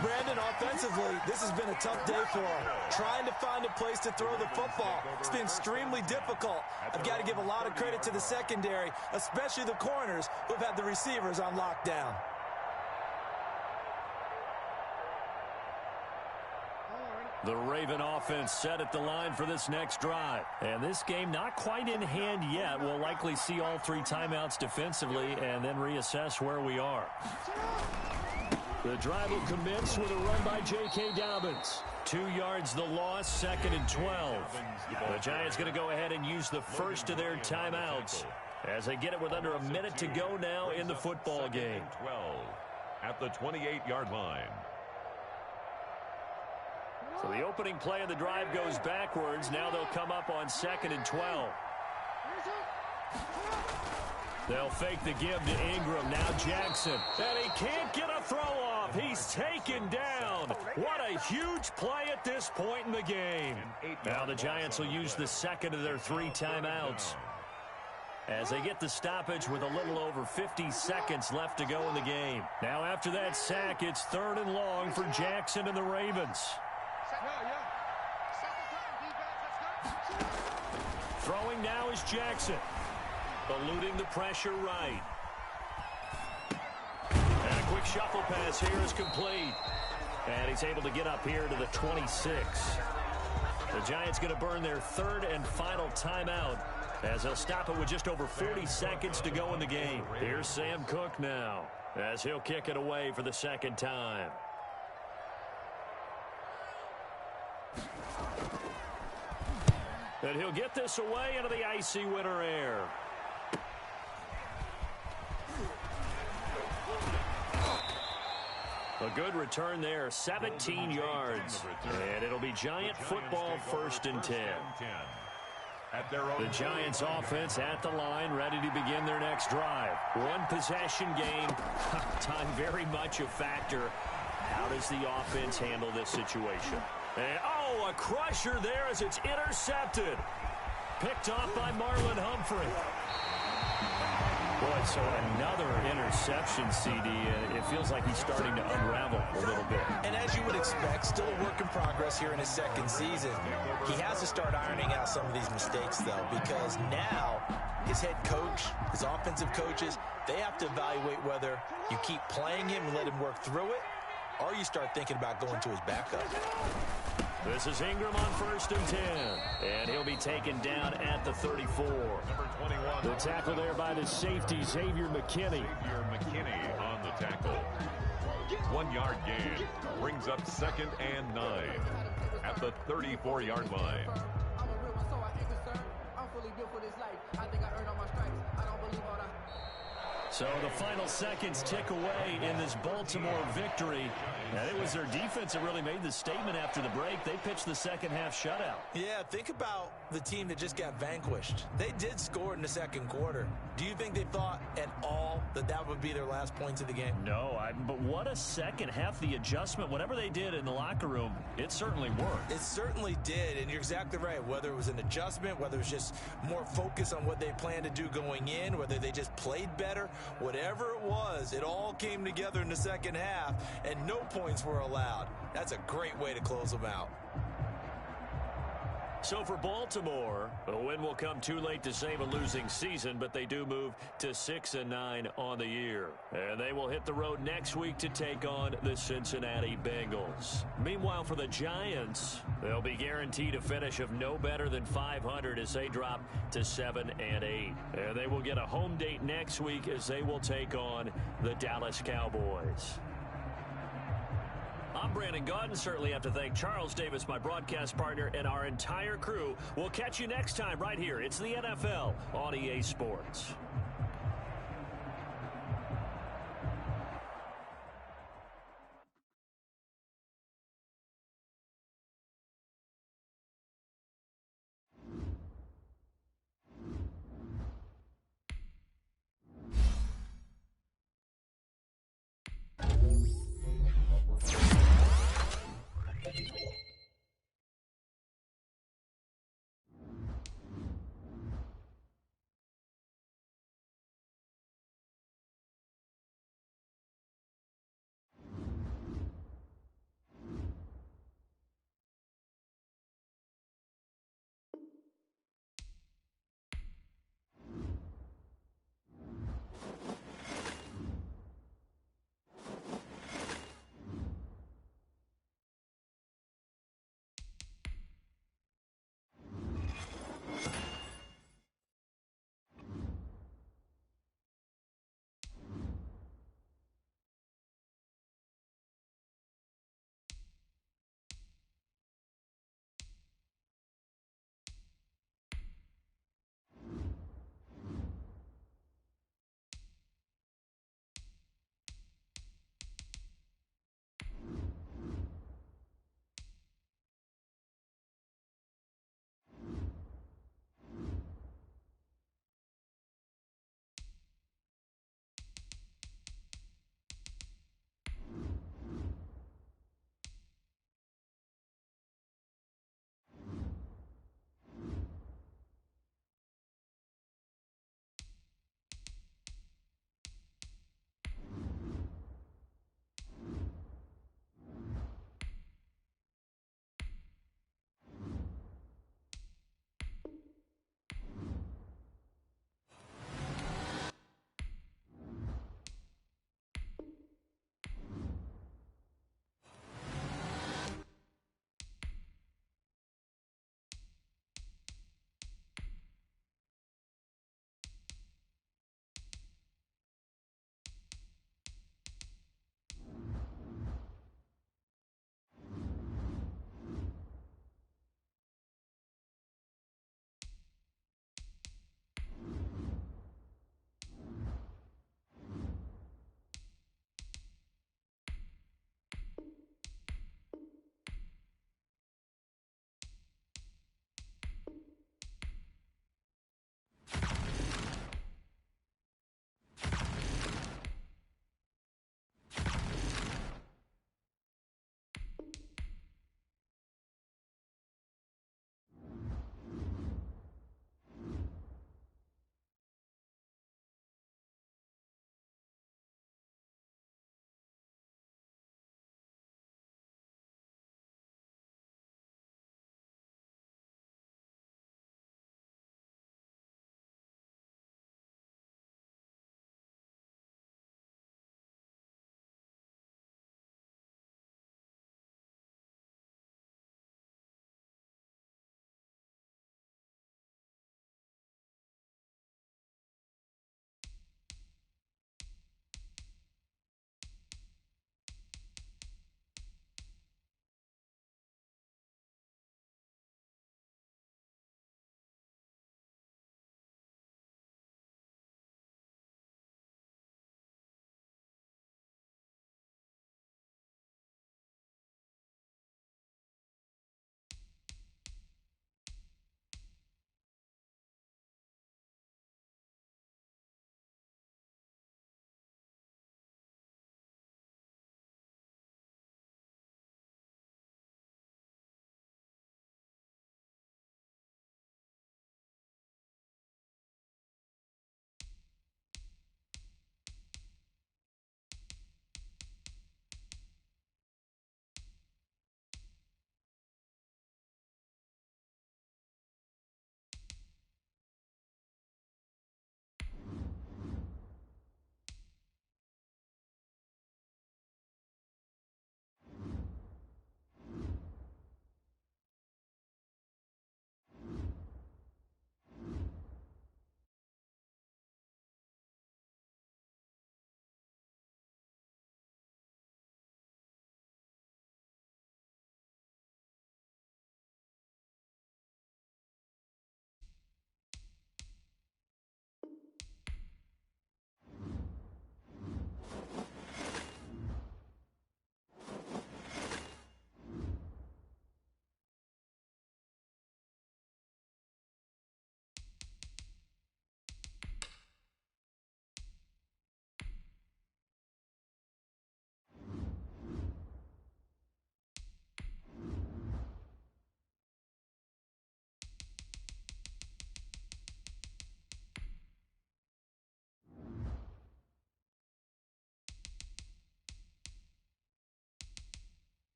Brandon, offensively, this has been a tough day for him. Trying to find a place to throw the football. It's been extremely difficult. I've got to give a lot of credit to the secondary, especially the corners who've had the receivers on lockdown. The Raven offense set at the line for this next drive. And this game not quite in hand yet. We'll likely see all 3 timeouts defensively and then reassess where we are. The drive will commence with a run by J.K. Dobbins. 2 yards the loss, 2nd and 12. The Giants going to go ahead and use the first of their timeouts as they get it with under a minute to go now in the football game. 12 at the 28-yard line. So the opening play of the drive goes backwards. Now they'll come up on 2nd and 12. They'll fake the give to Ingram. Now Jackson. And he can't get a throw off. He's taken down. What a huge play at this point in the game. Now the Giants will use the second of their 3 timeouts as they get the stoppage with a little over 50 seconds left to go in the game. Now after that sack, it's 3rd and long for Jackson and the Ravens. Throwing now is Jackson. Eluding the pressure right. And a quick shuffle pass here is complete. And he's able to get up here to the 26. The Giants going to burn their 3rd and final timeout as they'll stop it with just over 40 seconds to go in the game. Here's Sam Cook now as he'll kick it away for the 2nd time. And he'll get this away into the icy winter air. A good return there, 17 yards. And it'll be Giant football, 1st and 10. The Giants offense at the line, ready to begin their next drive. 1 possession game. Time very much a factor. How does the offense handle this situation? And, a crusher there as it's intercepted. Picked off by Marlon Humphrey. Boy, so another interception, CD. It feels like he's starting to unravel a little bit. And as you would expect, still a work in progress here in his 2nd season. He has to start ironing out some of these mistakes, though, because now his head coach, his offensive coaches, they have to evaluate whether you keep playing him and let him work through it, or you start thinking about going to his backup. This is Ingram on 1st and 10. And he'll be taken down at the 34. Number 21. The tackle there by the safety, Xavier McKinney. Xavier McKinney on the tackle. 1 yard gain brings up 2nd and 9 at the 34-yard line. So the final seconds tick away in this Baltimore victory. And it was their defense that really made the statement after the break. They pitched the second half shutout. Yeah, think about the team that just got vanquished. They did score in the second quarter. Do you think they thought at all that that would be their last points of the game? No, but what a second half. The adjustment, whatever they did in the locker room, it certainly worked. It certainly did, and you're exactly right. Whether it was an adjustment, whether it was just more focus on what they planned to do going in, whether they just played better, whatever it was, it all came together in the second half, and no points were allowed. That's a great way to close them out. So for Baltimore, a win will come too late to save a losing season, but they do move to 6-9 on the year. And they will hit the road next week to take on the Cincinnati Bengals. Meanwhile, for the Giants, they'll be guaranteed a finish of no better than 500 as they drop to 7-8. And they will get a home date next week as they will take on the Dallas Cowboys. I'm Brandon Gaudin. Certainly have to thank Charles Davis, my broadcast partner, and our entire crew. We'll catch you next time right here. It's the NFL on EA Sports.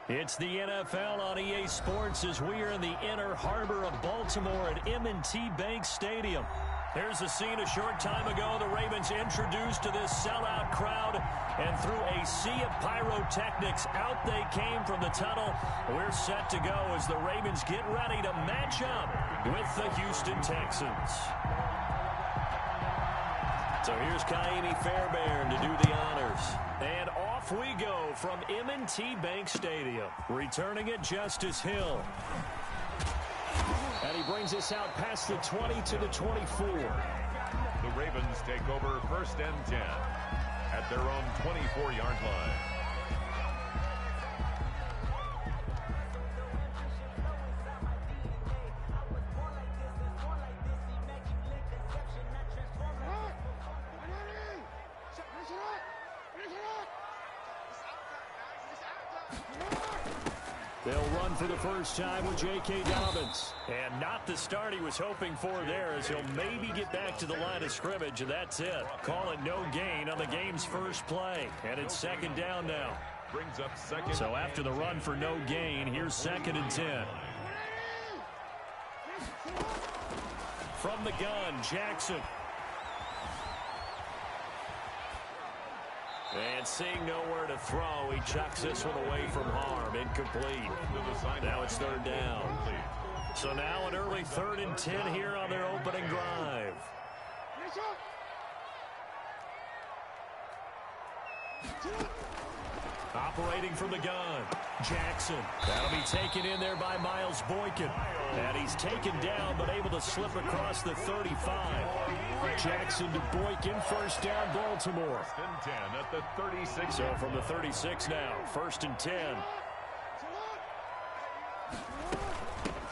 It's the NFL on EA Sports as we are in the inner harbor of Baltimore at M&T Bank Stadium. Here's a scene a short time ago. The Ravens introduced to this sellout crowd, and through a sea of pyrotechnics, out they came from the tunnel. We're set to go as the Ravens get ready to match up with the Houston Texans. So here's Kaimi Fairbairn to do the honors. And off we go from M&T Bank Stadium. Returning it, Justice Hill. And he brings us out past the 20 to the 24. The Ravens take over 1st and 10 at their own 24-yard line. They'll run for the first time with J.K. Dobbins. And not the start he was hoping for there, as he'll maybe get back to the line of scrimmage, and that's it. Call it no gain on the game's first play. And it's 2nd down now. Brings up 2nd. So after the run for no gain, here's 2nd and 10. From the gun, Jackson. And seeing nowhere to throw, he chucks this one away from harm. Incomplete. Now it's 3rd down. So now an early 3rd and 10 here on their opening drive. Operating from the gun, Jackson. That'll be taken in there by Miles Boykin. And he's taken down, but able to slip across the 35. Jackson to Boykin, 1st down, Baltimore. 1st and 10 at the 36. So from the 36 now, 1st and 10.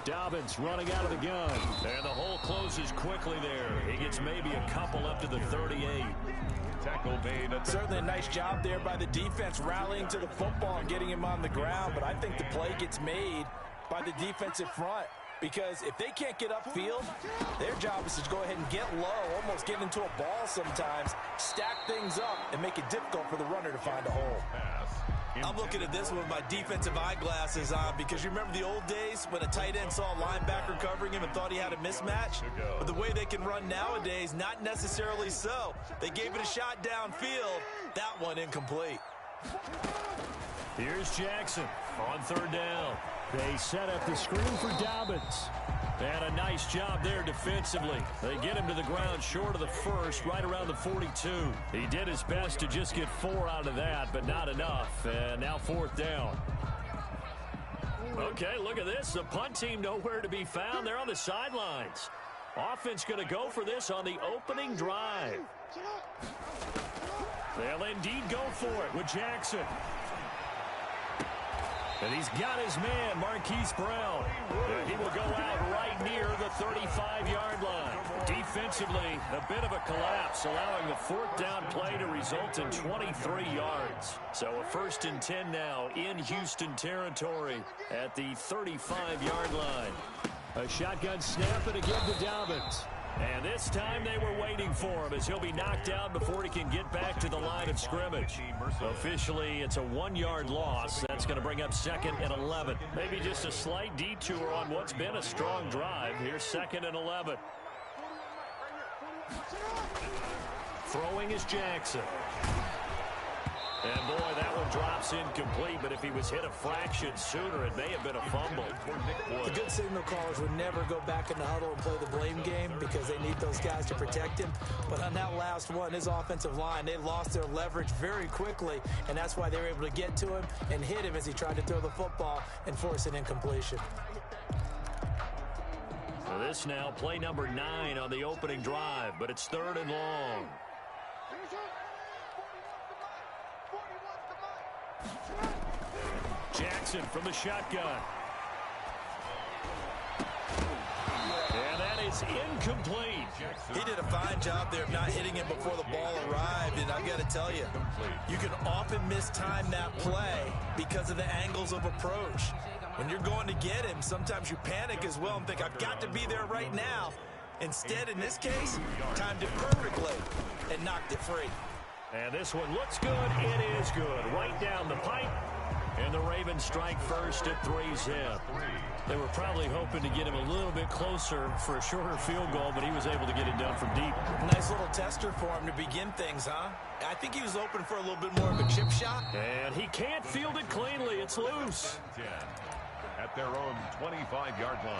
Dobbins running out of the gun. And the hole closes quickly there. He gets maybe a couple up to the 38. Tackle made. Certainly a nice job there by the defense rallying to the football and getting him on the ground, but I think the play gets made by the defensive front, because if they can't get upfield, their job is to go ahead and get low, almost get into a ball sometimes, stack things up, and make it difficult for the runner to find a hole. I'm looking at this with my defensive eyeglasses on, because you remember the old days when a tight end saw a linebacker covering him and thought he had a mismatch? But the way they can run nowadays, not necessarily so. They gave it a shot downfield. That one incomplete. Here's Jackson on 3rd down. They set up the screen for Dobbins. And a nice job there defensively. They get him to the ground short of the 1st, right around the 42. He did his best to just get 4 out of that, but not enough. And now 4th down. Okay, look at this. The punt team nowhere to be found. They're on the sidelines. Offense going to go for this on the opening drive. They'll indeed go for it with Jackson. And he's got his man, Marquise Brown. And he will go out right near the 35-yard line. Defensively, a bit of a collapse, allowing the 4th down play to result in 23 yards. So a 1st and 10 now in Houston territory at the 35-yard line. A shotgun snap and again to Dobbins. And this time they were waiting for him, as he'll be knocked down before he can get back to the line of scrimmage. Officially, it's a 1-yard loss. That's going to bring up 2nd and 11. Maybe just a slight detour on what's been a strong drive. Here's 2nd and 11. Throwing is Jackson. And boy, that one drops incomplete, but if he was hit a fraction sooner, it may have been a fumble. The good signal callers would never go back in the huddle and play the blame game, because they need those guys to protect him. But on that last one, his offensive line, they lost their leverage very quickly, and that's why they were able to get to him and hit him as he tried to throw the football and force an incompletion. So this now play number 9 on the opening drive, but it's 3rd and long. Jackson from the shotgun. And that is incomplete. He did a fine job there of not hitting him before the ball arrived, and I got to tell you, you can often mistime that play because of the angles of approach. When you're going to get him, sometimes you panic as well and think, I've got to be there right now. Instead, in this case, timed it perfectly and knocked it free. And this one looks good. It is good. Right down the pipe. And the Ravens strike first at 3-zip. They were probably hoping to get him a little bit closer for a shorter field goal, but he was able to get it done from deep. Nice little tester for him to begin things, huh? I think he was open for a little bit more of a chip shot. And he can't field it cleanly. It's loose. 10 at their own 25-yard line.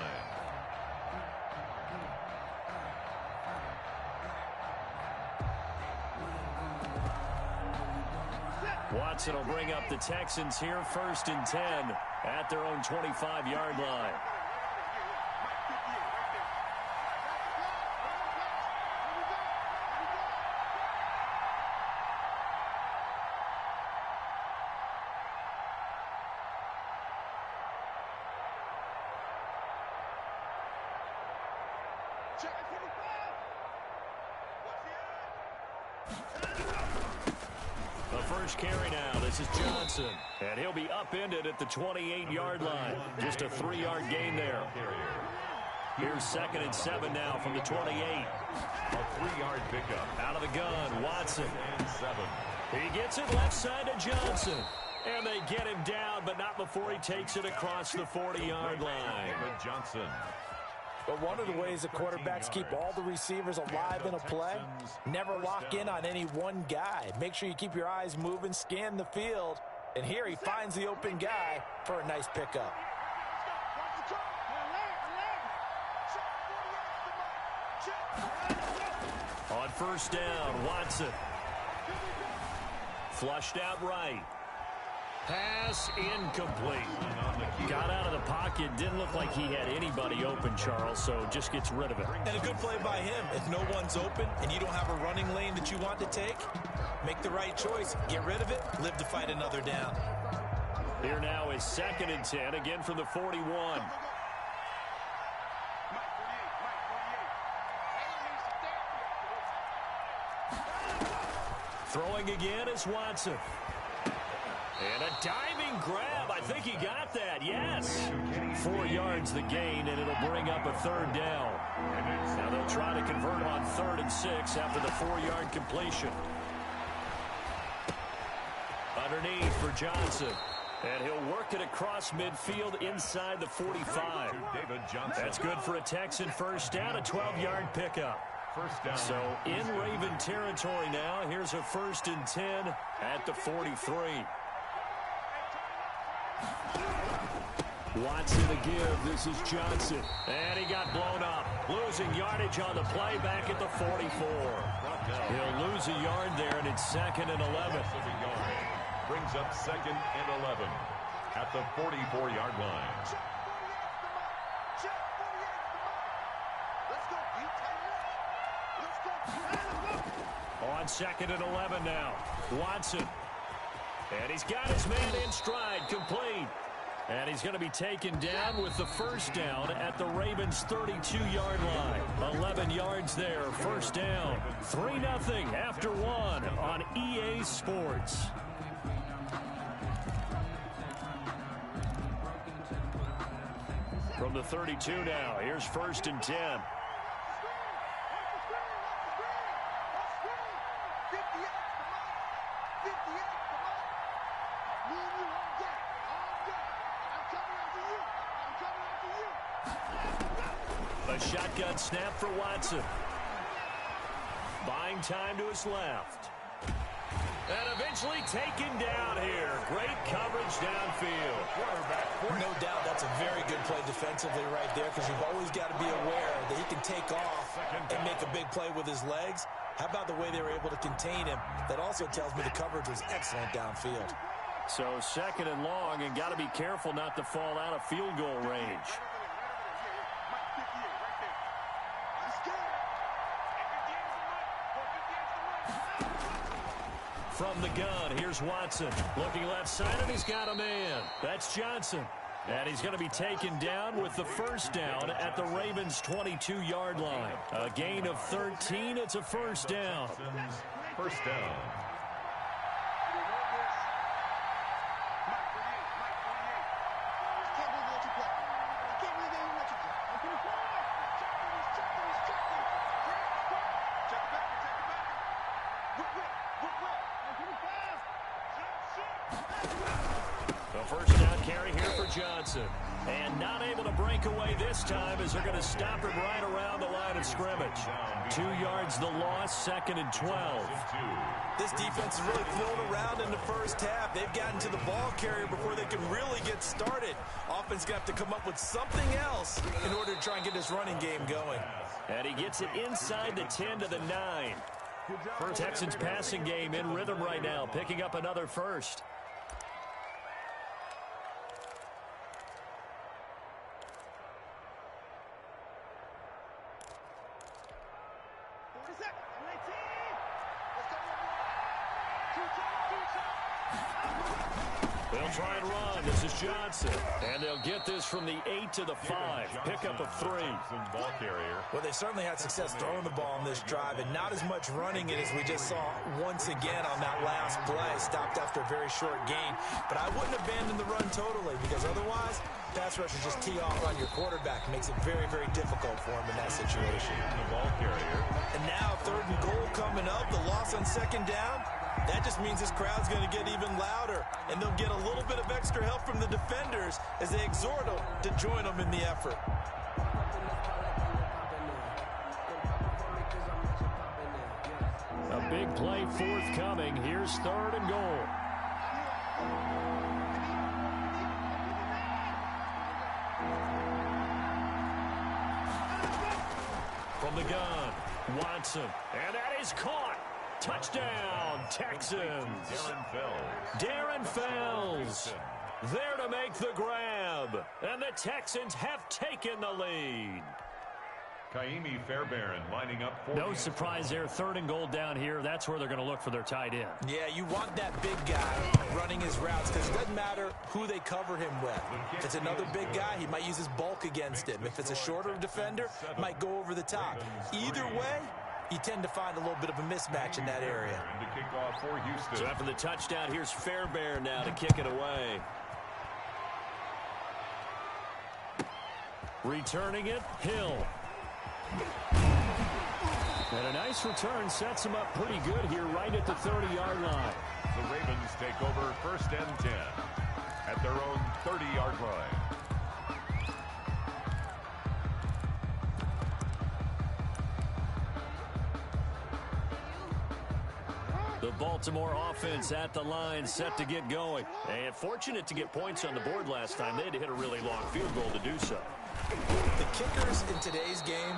Watson will bring up the Texans here, 1st and 10 at their own 25-yard line. First carry now. This is Johnson. And he'll be upended at the 28-yard line. Just a 3-yard gain there. Here's 2nd and 7 now from the 28. A 3-yard pickup. Out of the gun, Watson. And 7. He gets it left side to Johnson. And they get him down, but not before he takes it across the 40-yard line. Johnson. But one of the ways that quarterbacks keep all the receivers alive in a play, never lock in on any one guy. Make sure you keep your eyes moving, scan the field. And here he finds the open guy for a nice pickup. On first down, Watson. Flushed out right. Pass incomplete. Got out of the pocket. Didn't look like he had anybody open, Charles, so just gets rid of it. And a good play by him. If no one's open and you don't have a running lane that you want to take, make the right choice. Get rid of it. Live to fight another down. Here now is 2nd and 10, again from the 41. Throwing again is Watson. And a diving grab. I think he got that. Yes. 4 yards the gain, and it'll bring up a 3rd down. Now they'll try to convert on 3rd and 6 after the 4-yard completion. Underneath for Johnson. And he'll work it across midfield inside the 45. David Johnson. That's good for a Texan first down, a 12-yard pickup. First down. So in Raven territory now. Here's a 1st and 10 at the 43. Watson to give. This is Johnson. And he got blown up. Losing yardage on the play back at the 44. He'll lose a yard there, and it's 2nd and 11. Brings up 2nd and 11 at the 44-yard line. On 2nd and 11 now. Watson. And he's got his man in stride, complete. And he's going to be taken down with the first down at the Ravens' 32-yard line. 11 yards there, first down. 3-0 after 1 on EA Sports. From the 32 now, here's 1st and 10. A shotgun snap for Watson. Buying time to his left. And eventually taken down here. Great coverage downfield. No doubt that's a very good play defensively right there, because you've always got to be aware that he can take off and make a big play with his legs. How about the way they were able to contain him? That also tells me the coverage was excellent downfield. So 2nd and long, and got to be careful not to fall out of field goal range. From the gun, here's Watson. Looking left side, and he's got a man. That's Johnson. And he's going to be taken down with the first down at the Ravens' 22-yard line. A gain of 13. It's a first down. First down. A first down carry here for Johnson. And not able to break away this time as they're going to stop him right around the line of scrimmage. 2 yards the loss, 2nd and 12. This defense is really thrown around in the first half. They've gotten to the ball carrier before they can really get started. Offense going to have to come up with something else in order to try and get this running game going. And he gets it inside the 10 to the 9. Texans passing game in rhythm right now, picking up another first. They'll try and run. This is Johnson. And they'll get this from the 8 to the 5. Pick up a 3. Ball carrier. Well, they certainly had success throwing the ball on this drive, and not as much running it as we just saw once again on that last play. Stopped after a very short gain. But I wouldn't abandon the run totally, because otherwise, pass rushers just tee off on your quarterback. It makes it very, very difficult for him in that situation. The ball carrier. And now 3rd and goal coming up. The loss on 2nd down. That just means this crowd's going to get even louder, and they'll get a little bit of extra help from the defenders as they exhort them to join them in the effort. A big play forthcoming. Here's 3rd and goal. From the gun, Watson, and that is caught. Touchdown, Texans. Darren Fells there to make the grab. And the Texans have taken the lead. Kaimi Fairbairn lining up for no surprise there. 3rd and goal down here. That's where they're going to look for their tight end. Yeah, you want that big guy running his routes because it doesn't matter who they cover him with. If it's another big guy, he might use his bulk against him. If it's a shorter defender, might go over the top. Either way, you tend to find a little bit of a mismatch in that area. So after the touchdown, here's Fairbairn now to kick it away. Returning it, Hill. And a nice return sets him up pretty good here right at the 30-yard line. The Ravens take over 1st and 10 at their own 30-yard line. The Baltimore offense at the line, set to get going. And fortunate to get points on the board last time. They had to hit a really long field goal to do so. The kickers in today's game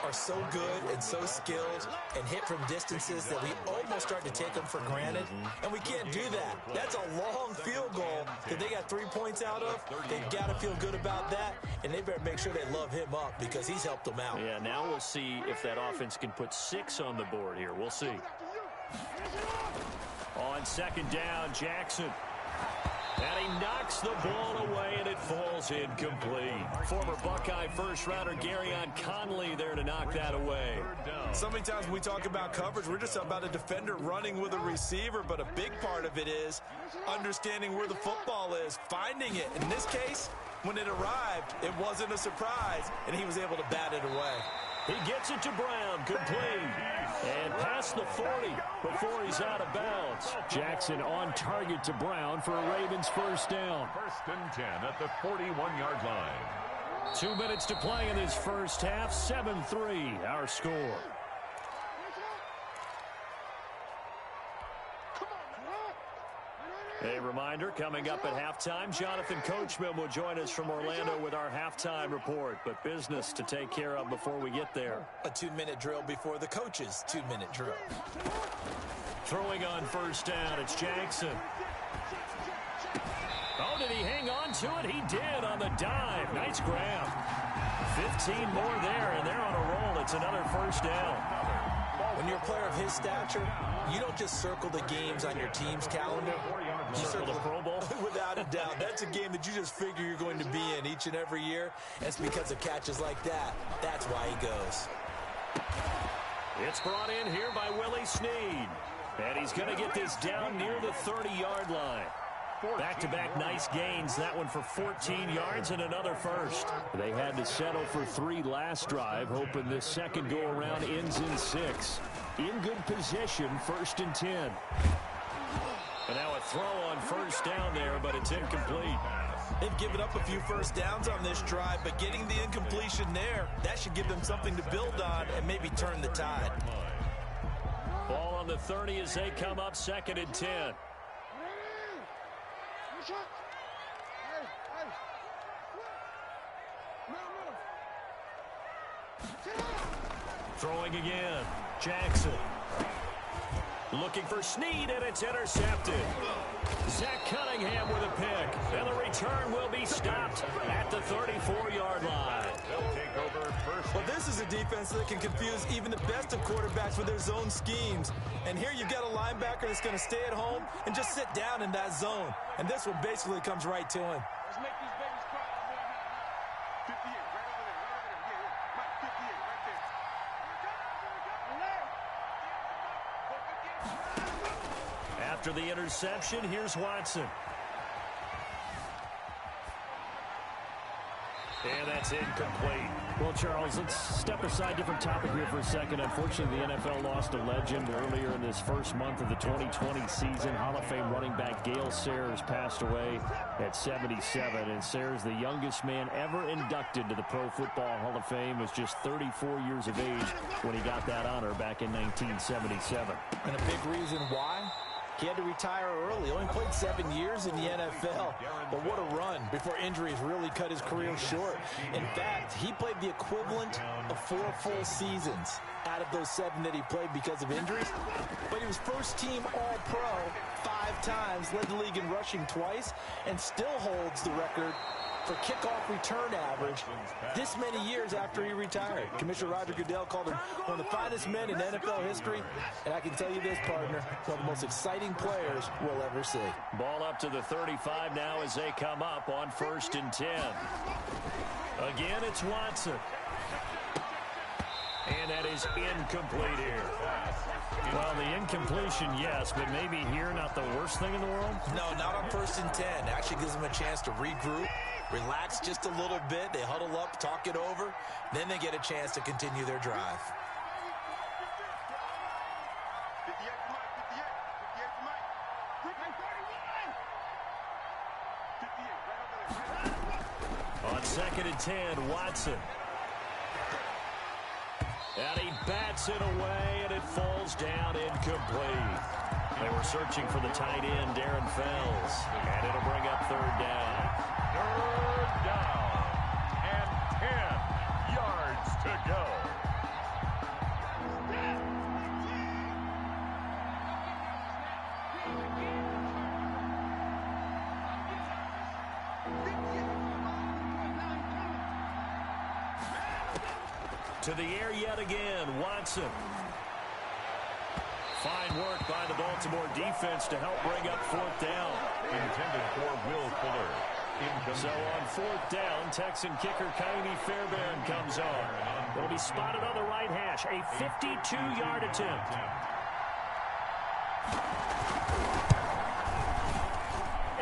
are so good and so skilled and hit from distances that we almost start to take them for granted. And we can't do that. That's a long field goal that they got 3 points out of. They've got to feel good about that, and they better make sure they love him up because he's helped them out. Yeah, now we'll see if that offense can put 6 on the board here. We'll see. On 2nd down, Jackson. And he knocks the ball away, and it falls incomplete. Former Buckeye first-rounder Garyon Conley there to knock that away. So many times when we talk about coverage, we're just about a defender running with a receiver, but a big part of it is understanding where the football is, finding it. In this case, when it arrived, it wasn't a surprise, and he was able to bat it away. He gets it to Brown, complete. And past the 40 before he's out of bounds. Jackson on target to Brown for a Ravens first down. 1st and 10 at the 41-yard line. 2 minutes to play in this first half. 7-3 our score. A reminder, coming up at halftime, Jonathan Coachman will join us from Orlando with our halftime report. But business to take care of before we get there. A 2-minute drill before the coach's 2-minute drill. Throwing on first down, it's Jackson. Oh, did he hang on to it? He did on the dive. Nice grab. 15 more there, and they're on a roll. It's another first down. When you're a player of his stature, you don't just circle the games on your team's calendar. You circle the Pro Bowl? Without a doubt. That's a game that you just figure you're going to be in each and every year. And it's because of catches like that. That's why he goes. It's brought in here by Willie Snead. And he's going to get this down near the 30-yard line. Back-to-back nice gains. That one for 14 yards and another first. They had to settle for 3 last drive, hoping this second go-around ends in 6. In good position, 1st and 10. And now a throw on first down there, but it's incomplete. They've given up a few first downs on this drive, but getting the incompletion there, that should give them something to build on and maybe turn the tide. Ball on the 30 as they come up, 2nd and 10. Throwing again. Jackson. Looking for Snead, and it's intercepted. Zach Cunningham with a pick. And the return will be stopped at the 34-yard line. They'll take over first. Well, this is a defense that can confuse even the best of quarterbacks with their zone schemes. And here you've got a linebacker that's going to stay at home and just sit down in that zone. And this one basically comes right to him. Let's make these babies cry. 58, right over there, right over there. Yeah. Mike, 58, right there. After the interception, here's Watson. And that's incomplete. Well, Charles, let's step aside, different topic here for a second. Unfortunately, the NFL lost a legend earlier in this first month of the 2020 season. Hall of Fame running back Gale Sayers passed away at 77. And Sayers, the youngest man ever inducted to the Pro Football Hall of Fame, was just 34 years of age when he got that honor back in 1977. And a big reason why? He had to retire early. Only played 7 years in the NFL. But what a run before injuries really cut his career short. In fact, he played the equivalent of 4 full seasons out of those 7 that he played because of injuries. But he was first-team All-Pro 5 times, led the league in rushing twice, and still holds the record for kickoff return average this many years after he retired. Commissioner Roger Goodell called him one of the finest men in NFL history, and I can tell you this, partner, one of the most exciting players we'll ever see. Ball up to the 35 now as they come up on 1st and 10. Again, it's Watson. And that is incomplete here. Well, the incompletion, yes, but maybe here not the worst thing in the world? No, not on 1st and 10. Actually gives them a chance to regroup, relax just a little bit. They huddle up, talk it over. Then they get a chance to continue their drive. 58 for Mike, 58. 58 for Mike. 58, right over there. On 2nd and 10, Watson. And he bats it away, and it falls down incomplete. They were searching for the tight end, Darren Fells, and it'll bring up 3rd down. 3rd down and 10 yards to go. To the air yet again, Watson. Fine work by the Baltimore defense to help bring up 4th down. Intended for Will Fuller. So on 4th down, Texan kicker Kaimi Fairbairn comes on. It'll be spotted on the right hash. A 52-yard attempt.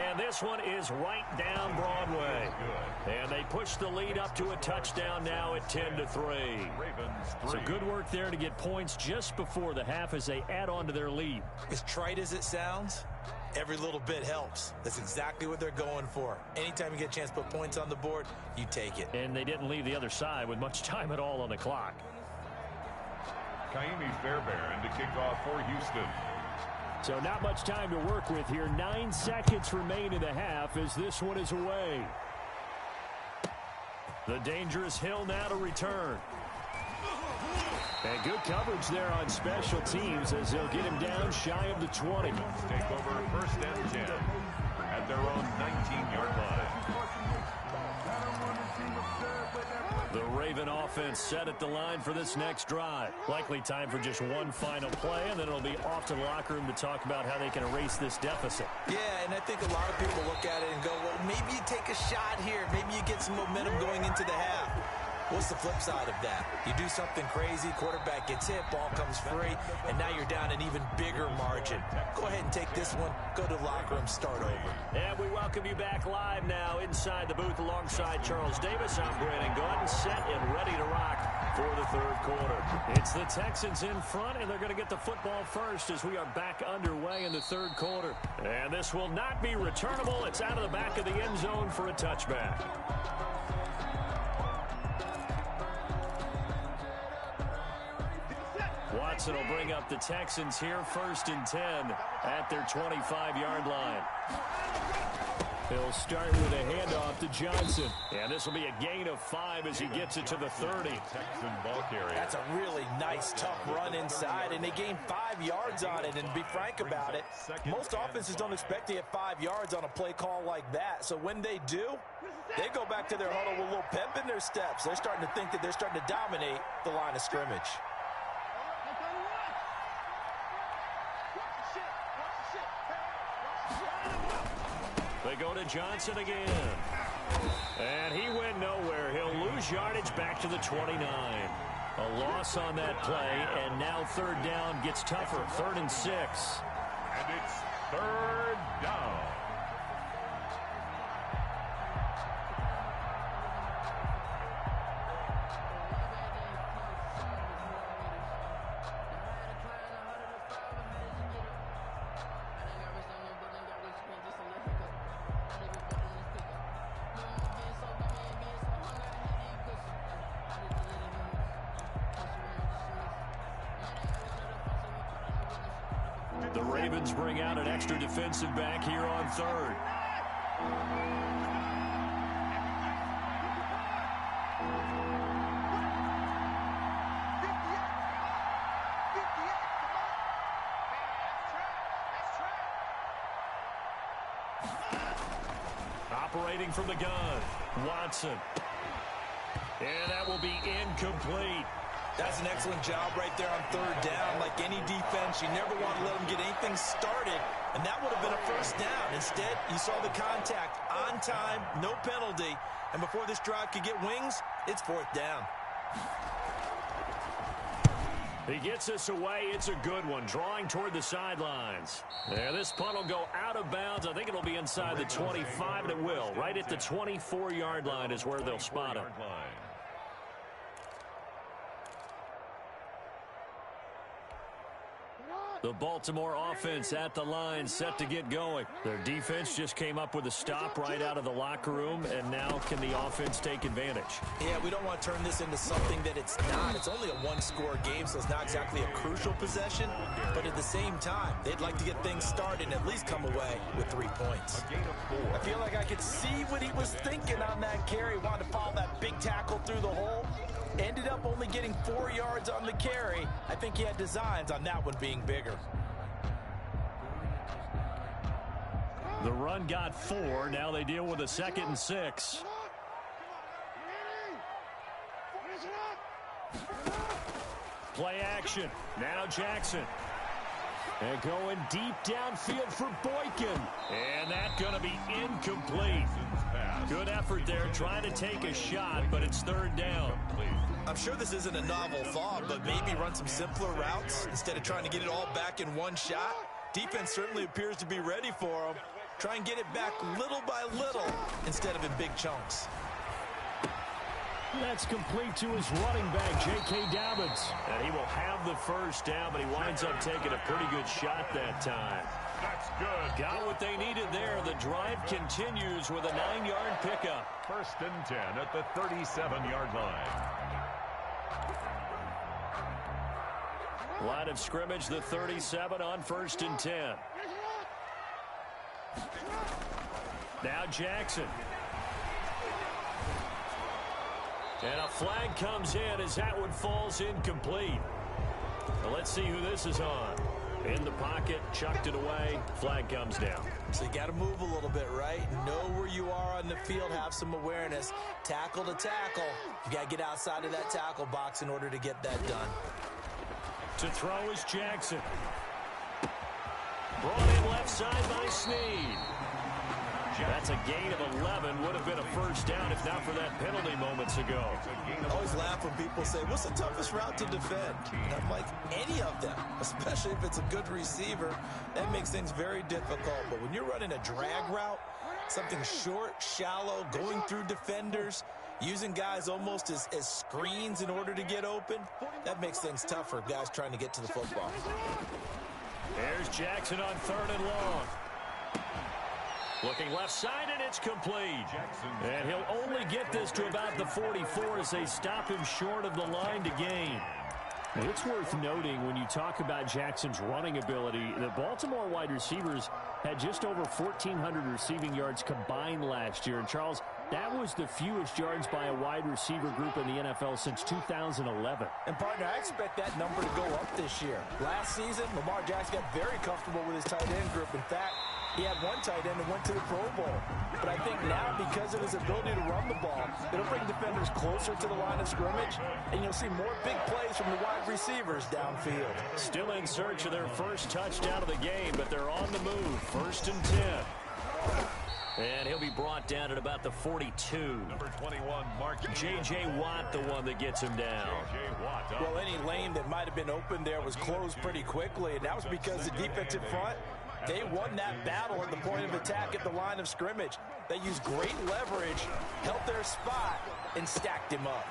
And this one is right down Broadway. And they push the lead up to a touchdown now at 10-3. So good work there to get points just before the half as they add on to their lead. As trite as it sounds, every little bit helps. That's exactly what they're going for. Anytime you get a chance to put points on the board, you take it. And they didn't leave the other side with much time at all on the clock. Kaimi Fairbairn to kick off for Houston. So not much time to work with here. 9 seconds remain in the half as this one is away. The dangerous Hill now to return. And good coverage there on special teams as they'll get him down shy of the 20. Take over 1st and 10 at their own 19-yard line. The Raven offense set at the line for this next drive. Likely time for just one final play, and then it'll be off to the locker room to talk about how they can erase this deficit. Yeah, and I think a lot of people look at it and go, well, maybe you take a shot here. Maybe you get some momentum going into the half. What's the flip side of that? You do something crazy, quarterback gets hit, ball comes free, and now you're down an even bigger margin. Go ahead and take this one, go to the locker room, start over. And we welcome you back live now inside the booth alongside Charles Davis. I'm Brandon Gordon, set and ready to rock for the third quarter. It's the Texans in front, and they're going to get the football first as we are back underway in the third quarter. And this will not be returnable. It's out of the back of the end zone for a touchback. Watson will bring up the Texans here, 1st and 10 at their 25-yard line. He'll start with a handoff to Johnson. And this will be a gain of 5 as he gets it to the 30. That's a really nice, tough run inside, and they gained 5 yards on it. And to be frank about it, most offenses don't expect to get 5 yards on a play call like that. So when they do, they go back to their huddle with a little pep in their steps. They're starting to think that they're starting to dominate the line of scrimmage. They go to Johnson again. And he went nowhere. He'll lose yardage back to the 29. A loss on that play, and now 3rd down gets tougher. 3rd and 6. And it's 3rd down. The Ravens bring out an extra defensive back here on 3rd. Operating from the gun, Watson. And that will be incomplete. That's an excellent job right there on 3rd down. Like any defense, you never want to let them get anything started, and that would have been a 1st down. Instead, you saw the contact on time, no penalty, and before this drive could get wings, it's 4th down. He gets us away. It's a good one, drawing toward the sidelines. Yeah, this punt will go out of bounds. I think it'll be inside the 25, and it will. Right at the 24-yard line is where they'll spot him. The Baltimore offense at the line, set to get going. Their defense just came up with a stop right out of the locker room, and now can the offense take advantage? Yeah, we don't want to turn this into something that it's not. It's only a one-score game, so it's not exactly a crucial possession. But at the same time, they'd like to get things started and at least come away with 3 points. I feel like I could see what he was thinking on that carry. Wanted to follow that big tackle through the hole. Ended up only getting 4 yards on the carry. I think he had designs on that one being bigger. The run got 4. Now they deal with a 2nd and 6. Play action. Now Jackson. And going deep downfield for Boykin. And that's going to be incomplete. Good effort there, trying to take a shot, but it's 3rd down. I'm sure this isn't a novel thought, but maybe run some simpler routes instead of trying to get it all back in one shot. Defense certainly appears to be ready for him. Try and get it back little by little instead of in big chunks. That's complete to his running back, J.K. Dobbins. And he will have the 1st down, but he winds up taking a pretty good shot that time. That's good. Got what they needed there. The drive continues with a 9-yard pickup. 1st and 10 at the 37-yard line. Line of scrimmage, the 37 on 1st and 10. Now Jackson. And a flag comes in as that one falls incomplete. Well, let's see who this is on. In the pocket, chucked it away, flag comes down. So you got to move a little bit, right? Know where you are on the field, have some awareness. Tackle to tackle. You got to get outside of that tackle box in order to get that done. To throw is Jackson. Brought in left side by Snead. That's a gain of 11. Would have been a 1st down if not for that penalty moments ago. I always laugh when people say, what's the toughest route to defend? And I'm like, any of them, especially if it's a good receiver. That makes things very difficult. But when you're running a drag route, something short, shallow, going through defenders, using guys almost as screens in order to get open. That makes things tough for guys trying to get to the football. There's Jackson on 3rd and long. Looking left side, and it's complete. And he'll only get this to about the 44 as they stop him short of the line to gain. It's worth noting when you talk about Jackson's running ability, the Baltimore wide receivers had just over 1,400 receiving yards combined last year. And, Charles, that was the fewest yards by a wide receiver group in the NFL since 2011. And, partner, I expect that number to go up this year. Last season, Lamar Jackson got very comfortable with his tight end group. In fact, he had one tight end that went to the Pro Bowl. But I think now, because of his ability to run the ball, it'll bring defenders closer to the line of scrimmage, and you'll see more big plays from the wide receivers downfield. Still in search of their first touchdown of the game, but they're on the move. 1st and 10. And he'll be brought down at about the 42. Number 21, Mark. J.J. Watt, the one that gets him down. Well, any lane that might have been open there was closed pretty quickly, and that was because the defensive front, they won that battle at the point of attack at the line of scrimmage. They used great leverage, held their spot, and stacked him up.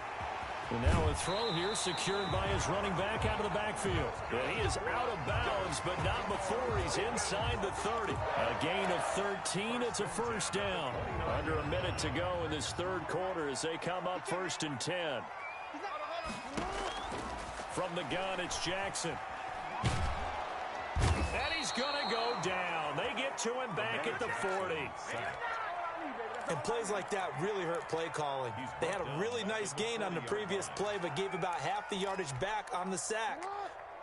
And now a throw here secured by his running back out of the backfield. And he is out of bounds, but not before he's inside the 30. A gain of 13. It's a first down. Under a minute to go in this 3rd quarter as they come up 1st and 10. From the gun, it's Jackson. And he's going to go down. They get to him back at the 40. And plays like that really hurt play calling. They had a really nice gain on the previous play, but gave about half the yardage back on the sack.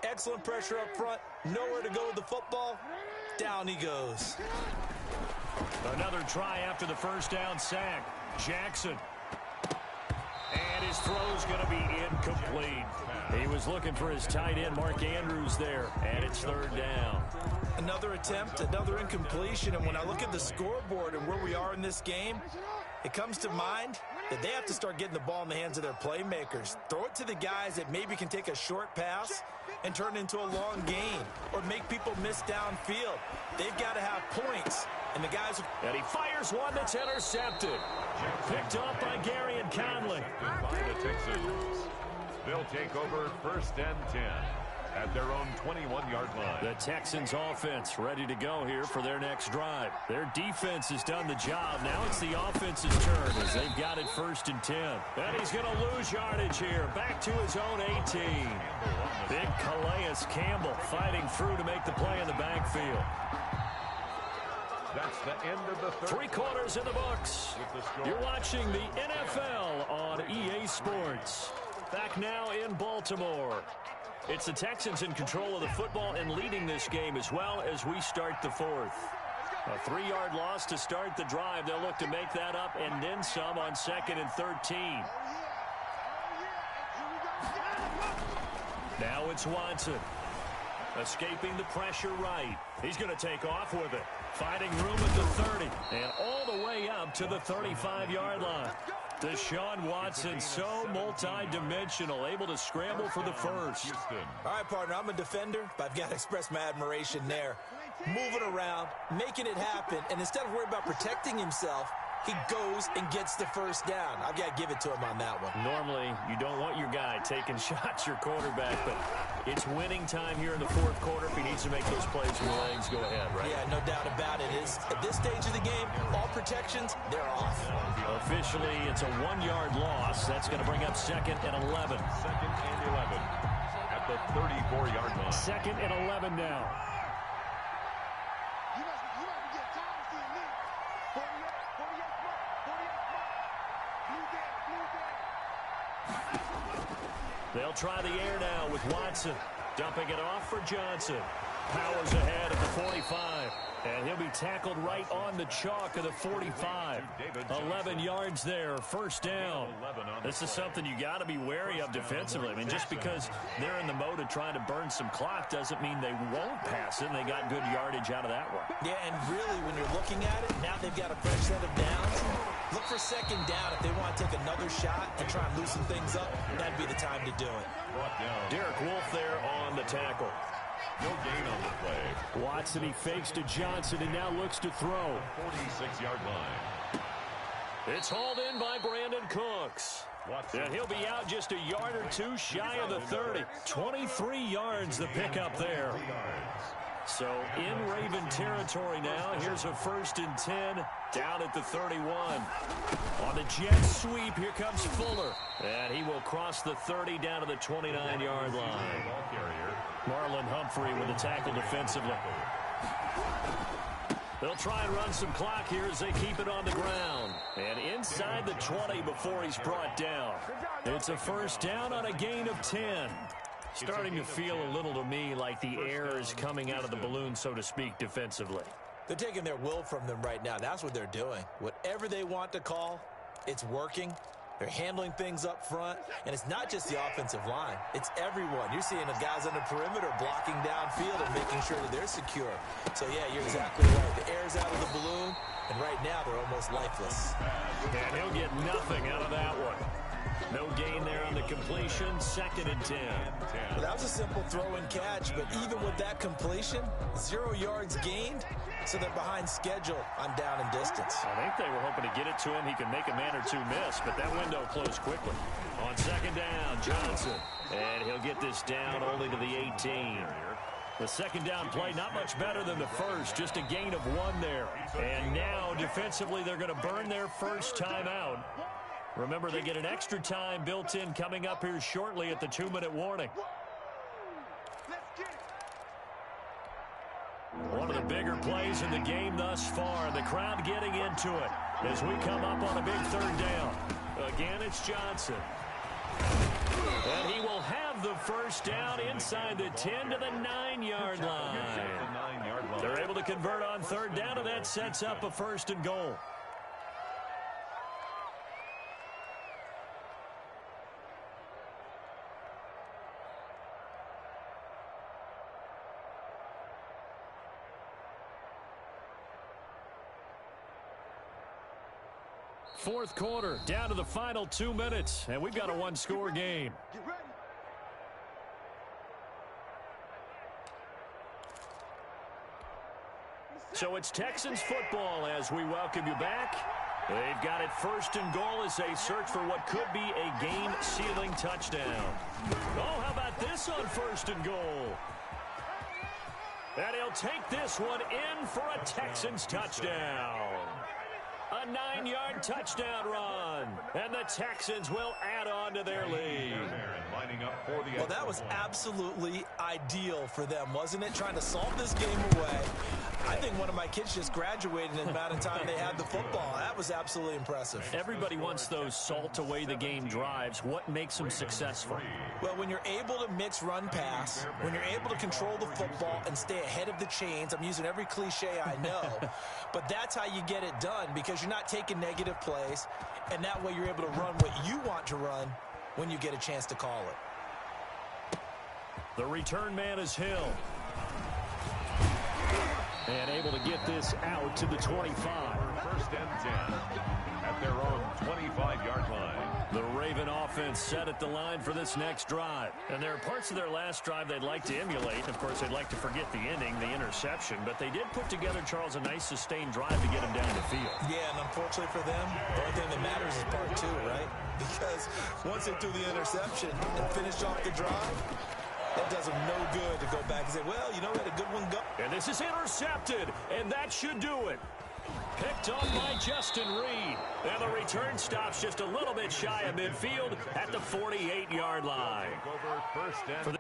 Excellent pressure up front. Nowhere to go with the football. Down he goes. Another try after the first down sack. Jackson. And his throw's going to be incomplete. He was looking for his tight end, Mark Andrews, there. And it's 3rd down. Another attempt, another incompletion. And when I look at the scoreboard and where we are in this game, it comes to mind that they have to start getting the ball in the hands of their playmakers. Throw it to the guys that maybe can take a short pass and turn it into a long gain or make people miss downfield. They've got to have points. And the guys... And he fires one that's intercepted. Picked up by Gary and Conley. By the Texans. They'll take over 1st and 10 at their own 21-yard line. The Texans offense ready to go here for their next drive. Their defense has done the job. Now it's the offense's turn as they've got it 1st and 10. And he's going to lose yardage here. Back to his own 18. Big Calais Campbell fighting through to make the play in the backfield. That's the end of the 3rd. 3 quarters in the books. You're watching the NFL on EA Sports. Back now in Baltimore. It's the Texans in control of the football and leading this game as well as we start the 4th. A 3-yard loss to start the drive. They'll look to make that up and then some on 2nd and 13. Now it's Watson. Escaping the pressure right. He's going to take off with it. Finding room at the 30. And all the way up to the 35-yard line. Deshaun Watson, so multi-dimensional, able to scramble for the first. All right, partner, I'm a defender, but I've got to express my admiration there. Moving around, making it happen, and instead of worrying about protecting himself, he goes and gets the first down. I've got to give it to him on that one. Normally, you don't want your guy taking shots, your quarterback, but it's winning time here in the 4th quarter. If he needs to make those plays when the legs go ahead, right? Yeah, no doubt about it. At this stage of the game, all protections, they're off. Officially, it's a 1-yard loss. That's going to bring up 2nd and 11. 2nd and 11 at the 34-yard line. 2nd and 11 now. They'll try the air now with Watson. Dumping it off for Johnson. Powers ahead at the 45. And he'll be tackled right on the chalk of the 45. 11 yards there, first down. This is something you got to be wary of defensively. I mean, just because they're in the mode of trying to burn some clock doesn't mean they won't pass it. And they got good yardage out of that one. Yeah, and really, when you're looking at it, now they've got a fresh set of downs. Look for 2nd down if they want to take another shot and try and loosen things up. That'd be the time to do it. Derek Wolfe there on the tackle. No gain on the play. Watson, he fakes to Johnson and now looks to throw. 46-yard line. It's hauled in by Brandon Cooks. And he'll be out just a yard or two shy of the 30. 23 yards the pickup there. So in Raven territory now. Here's a 1st and 10 down at the 31. On the jet sweep, here comes Fuller. And he will cross the 30 down to the 29-yard line. Marlon Humphrey with the tackle defensively. They'll try and run some clock here as they keep it on the ground. And inside the 20 before he's brought down. It's a 1st down on a gain of 10. Starting to feel a little to me like the air is coming out of the balloon, so to speak, defensively. They're taking their will from them right now. That's what they're doing. Whatever they want to call, it's working. They're handling things up front, and it's not just the offensive line. It's everyone. You're seeing the guys on the perimeter blocking downfield and making sure that they're secure. So, yeah, you're exactly right. The air's out of the balloon, and right now they're almost lifeless. And he'll get nothing out of that one. No gain there on the completion, 2nd and 10. Well, that was a simple throw and catch, but even with that completion, 0 yards gained, so they're behind schedule on down and distance. I think they were hoping to get it to him. He could make a man or two miss, but that window closed quickly. On 2nd down, Johnson. And he'll get this down only to the 18. The 2nd down play, not much better than the first, just a gain of 1 there. And now, defensively, they're going to burn their first time out. Remember, they get an extra time built in coming up here shortly at the 2-minute warning. One of the bigger plays in the game thus far. The crowd getting into it as we come up on a big 3rd down. Again, it's Johnson. And he will have the 1st down inside the 10 to the 9-yard line. They're able to convert on 3rd down, and that sets up a 1st and goal. Fourth quarter, down to the final 2 minutes, and we've got a 1-score game. So it's Texans football as we welcome you back. They've got it 1st and goal as they search for what could be a game-sealing touchdown. Oh, how about this on 1st and goal? And he'll take this one in for a Texans touchdown. A 9-yard touchdown run, and the Texans will add on to their lead. Well, that was absolutely ideal for them, wasn't it? Trying to solve this game away. I think one of my kids just graduated in the amount of time they had the football. That was absolutely impressive. Everybody wants those salt-away-the-game drives. What makes them successful? Well, when you're able to mix run-pass, when you're able to control the football and stay ahead of the chains, I'm using every cliche I know, but that's how you get it done because you're not taking negative plays, and that way you're able to run what you want to run when you get a chance to call it. The return man is Hill. And able to get this out to the 25. 1st and 10 at their own 25-yard line. The Raven offense set at the line for this next drive. And there are parts of their last drive they'd like to emulate. Of course, they'd like to forget the ending, the interception. But they did put together, Charles, a nice sustained drive to get him down the field. Yeah, and unfortunately for them, the only thing that matters is part 2, right? Because once they threw the interception and finished off the drive, that does them no good to go back and say, well, you know, we had a good one go. And this is intercepted, and that should do it. Picked on by Justin Reed. And the return stops just a little bit shy of midfield at the 48-yard line. For the